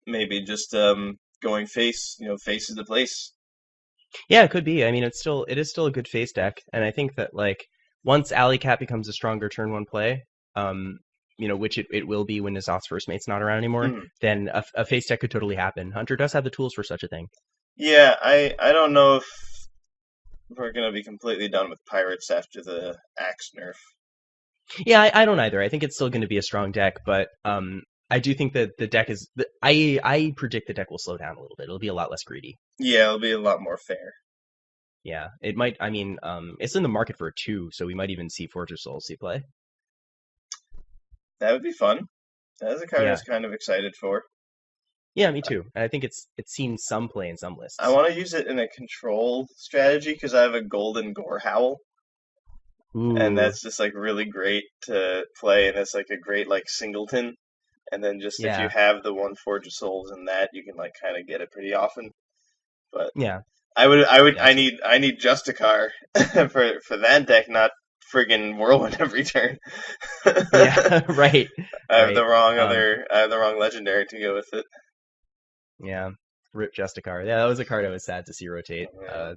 [SPEAKER 2] maybe just going face is the place.
[SPEAKER 1] Yeah, it could be. I mean, it is still a good face deck, and I think that like once Alley Cat becomes a stronger turn one play, um, which it will be when N'Zoth's first mate's not around anymore,
[SPEAKER 2] Mm.
[SPEAKER 1] then a face deck could totally happen. Hunter does have the tools for such a thing.
[SPEAKER 2] Yeah, I don't know if we're gonna be completely done with pirates after the axe nerf.
[SPEAKER 1] Yeah, I don't either. I think it's still going to be a strong deck, but I do think that the deck is. I predict the deck will slow down a little bit. It'll be a lot less greedy.
[SPEAKER 2] Yeah, it'll be a lot more fair.
[SPEAKER 1] Yeah, it might. I mean, it's in the market for a two, so we might even see Fortress Souls see play.
[SPEAKER 2] That would be fun. That's a card I
[SPEAKER 1] Yeah,
[SPEAKER 2] was kind of excited for.
[SPEAKER 1] yeah, me too. And I think it's seen some play in some
[SPEAKER 2] I
[SPEAKER 1] lists.
[SPEAKER 2] want to use it in a control strategy because I have a golden gore howl, and
[SPEAKER 1] Ooh,
[SPEAKER 2] that's just like really great to play, and it's like a great like singleton. And then just if you
[SPEAKER 1] yeah,
[SPEAKER 2] have the one Forge of Souls in that, you can like kind of get it pretty often. But
[SPEAKER 1] yeah,
[SPEAKER 2] I
[SPEAKER 1] yeah,
[SPEAKER 2] need Justicar for that deck, not friggin' Whirlwind every turn.
[SPEAKER 1] yeah. Right, right.
[SPEAKER 2] I have the wrong legendary to go with it.
[SPEAKER 1] Yeah, Rip Justicar. Yeah, that was a card I was sad to see rotate.
[SPEAKER 2] Yeah,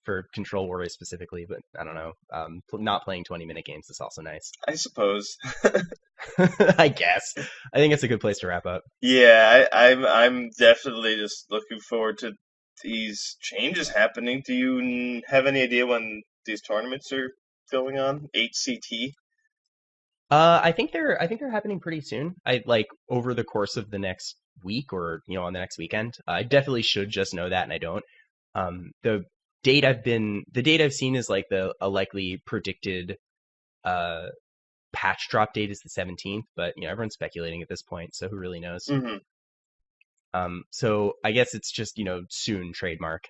[SPEAKER 1] For Control Warriors specifically, but I don't know. Not playing 20-minute games is also nice.
[SPEAKER 2] I suppose.
[SPEAKER 1] I guess. I think it's a good place to wrap up.
[SPEAKER 2] Yeah, I'm definitely just looking forward to these changes happening. Do you have any idea when these tournaments are going on? HCT?
[SPEAKER 1] I think they're happening pretty soon. I like over the course of the next week or on the next weekend. I definitely should just know that, and I don't. The the date I've seen is like a likely predicted uh patch drop date is the 17th, but everyone's speculating at this point, so who really knows?
[SPEAKER 2] Hmm.
[SPEAKER 1] So I guess it's just soon trademark.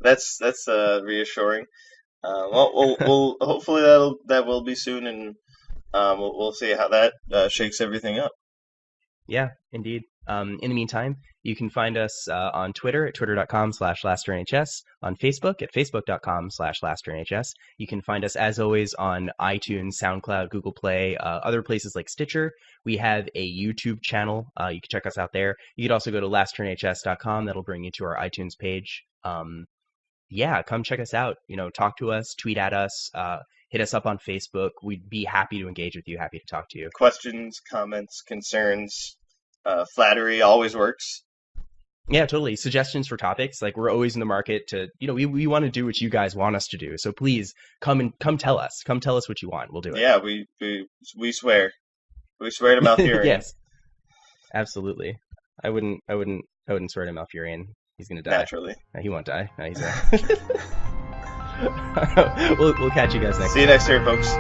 [SPEAKER 2] That's reassuring. Well, we'll hopefully that will be soon, and we'll see how that shakes everything up.
[SPEAKER 1] Yeah, indeed. In the meantime, you can find us on Twitter at twitter.com/lasternhs, on Facebook at facebook.com/lasternhs. You can find us, as always, on iTunes, SoundCloud, Google Play, other places like Stitcher. We have a YouTube channel. You can check us out there. You could also go to lasternhs.com. That'll bring you to our iTunes page. Yeah, come check us out. Talk to us, tweet at us, hit us up on Facebook. We'd be happy to engage with you, happy to talk to you.
[SPEAKER 2] Questions, comments, concerns, flattery always works.
[SPEAKER 1] Yeah, totally. Suggestions for topics. Like, we're always in the market to, we want to do what you guys want us to do. So please come tell us. Come tell us what you want. We'll do it.
[SPEAKER 2] Yeah, we swear. We swear to Malfurion.
[SPEAKER 1] Yes, absolutely. I wouldn't swear to Malfurion. He's gonna die.
[SPEAKER 2] Naturally.
[SPEAKER 1] No, he won't die. No, he's we'll catch you guys next time.
[SPEAKER 2] See you next turn, folks.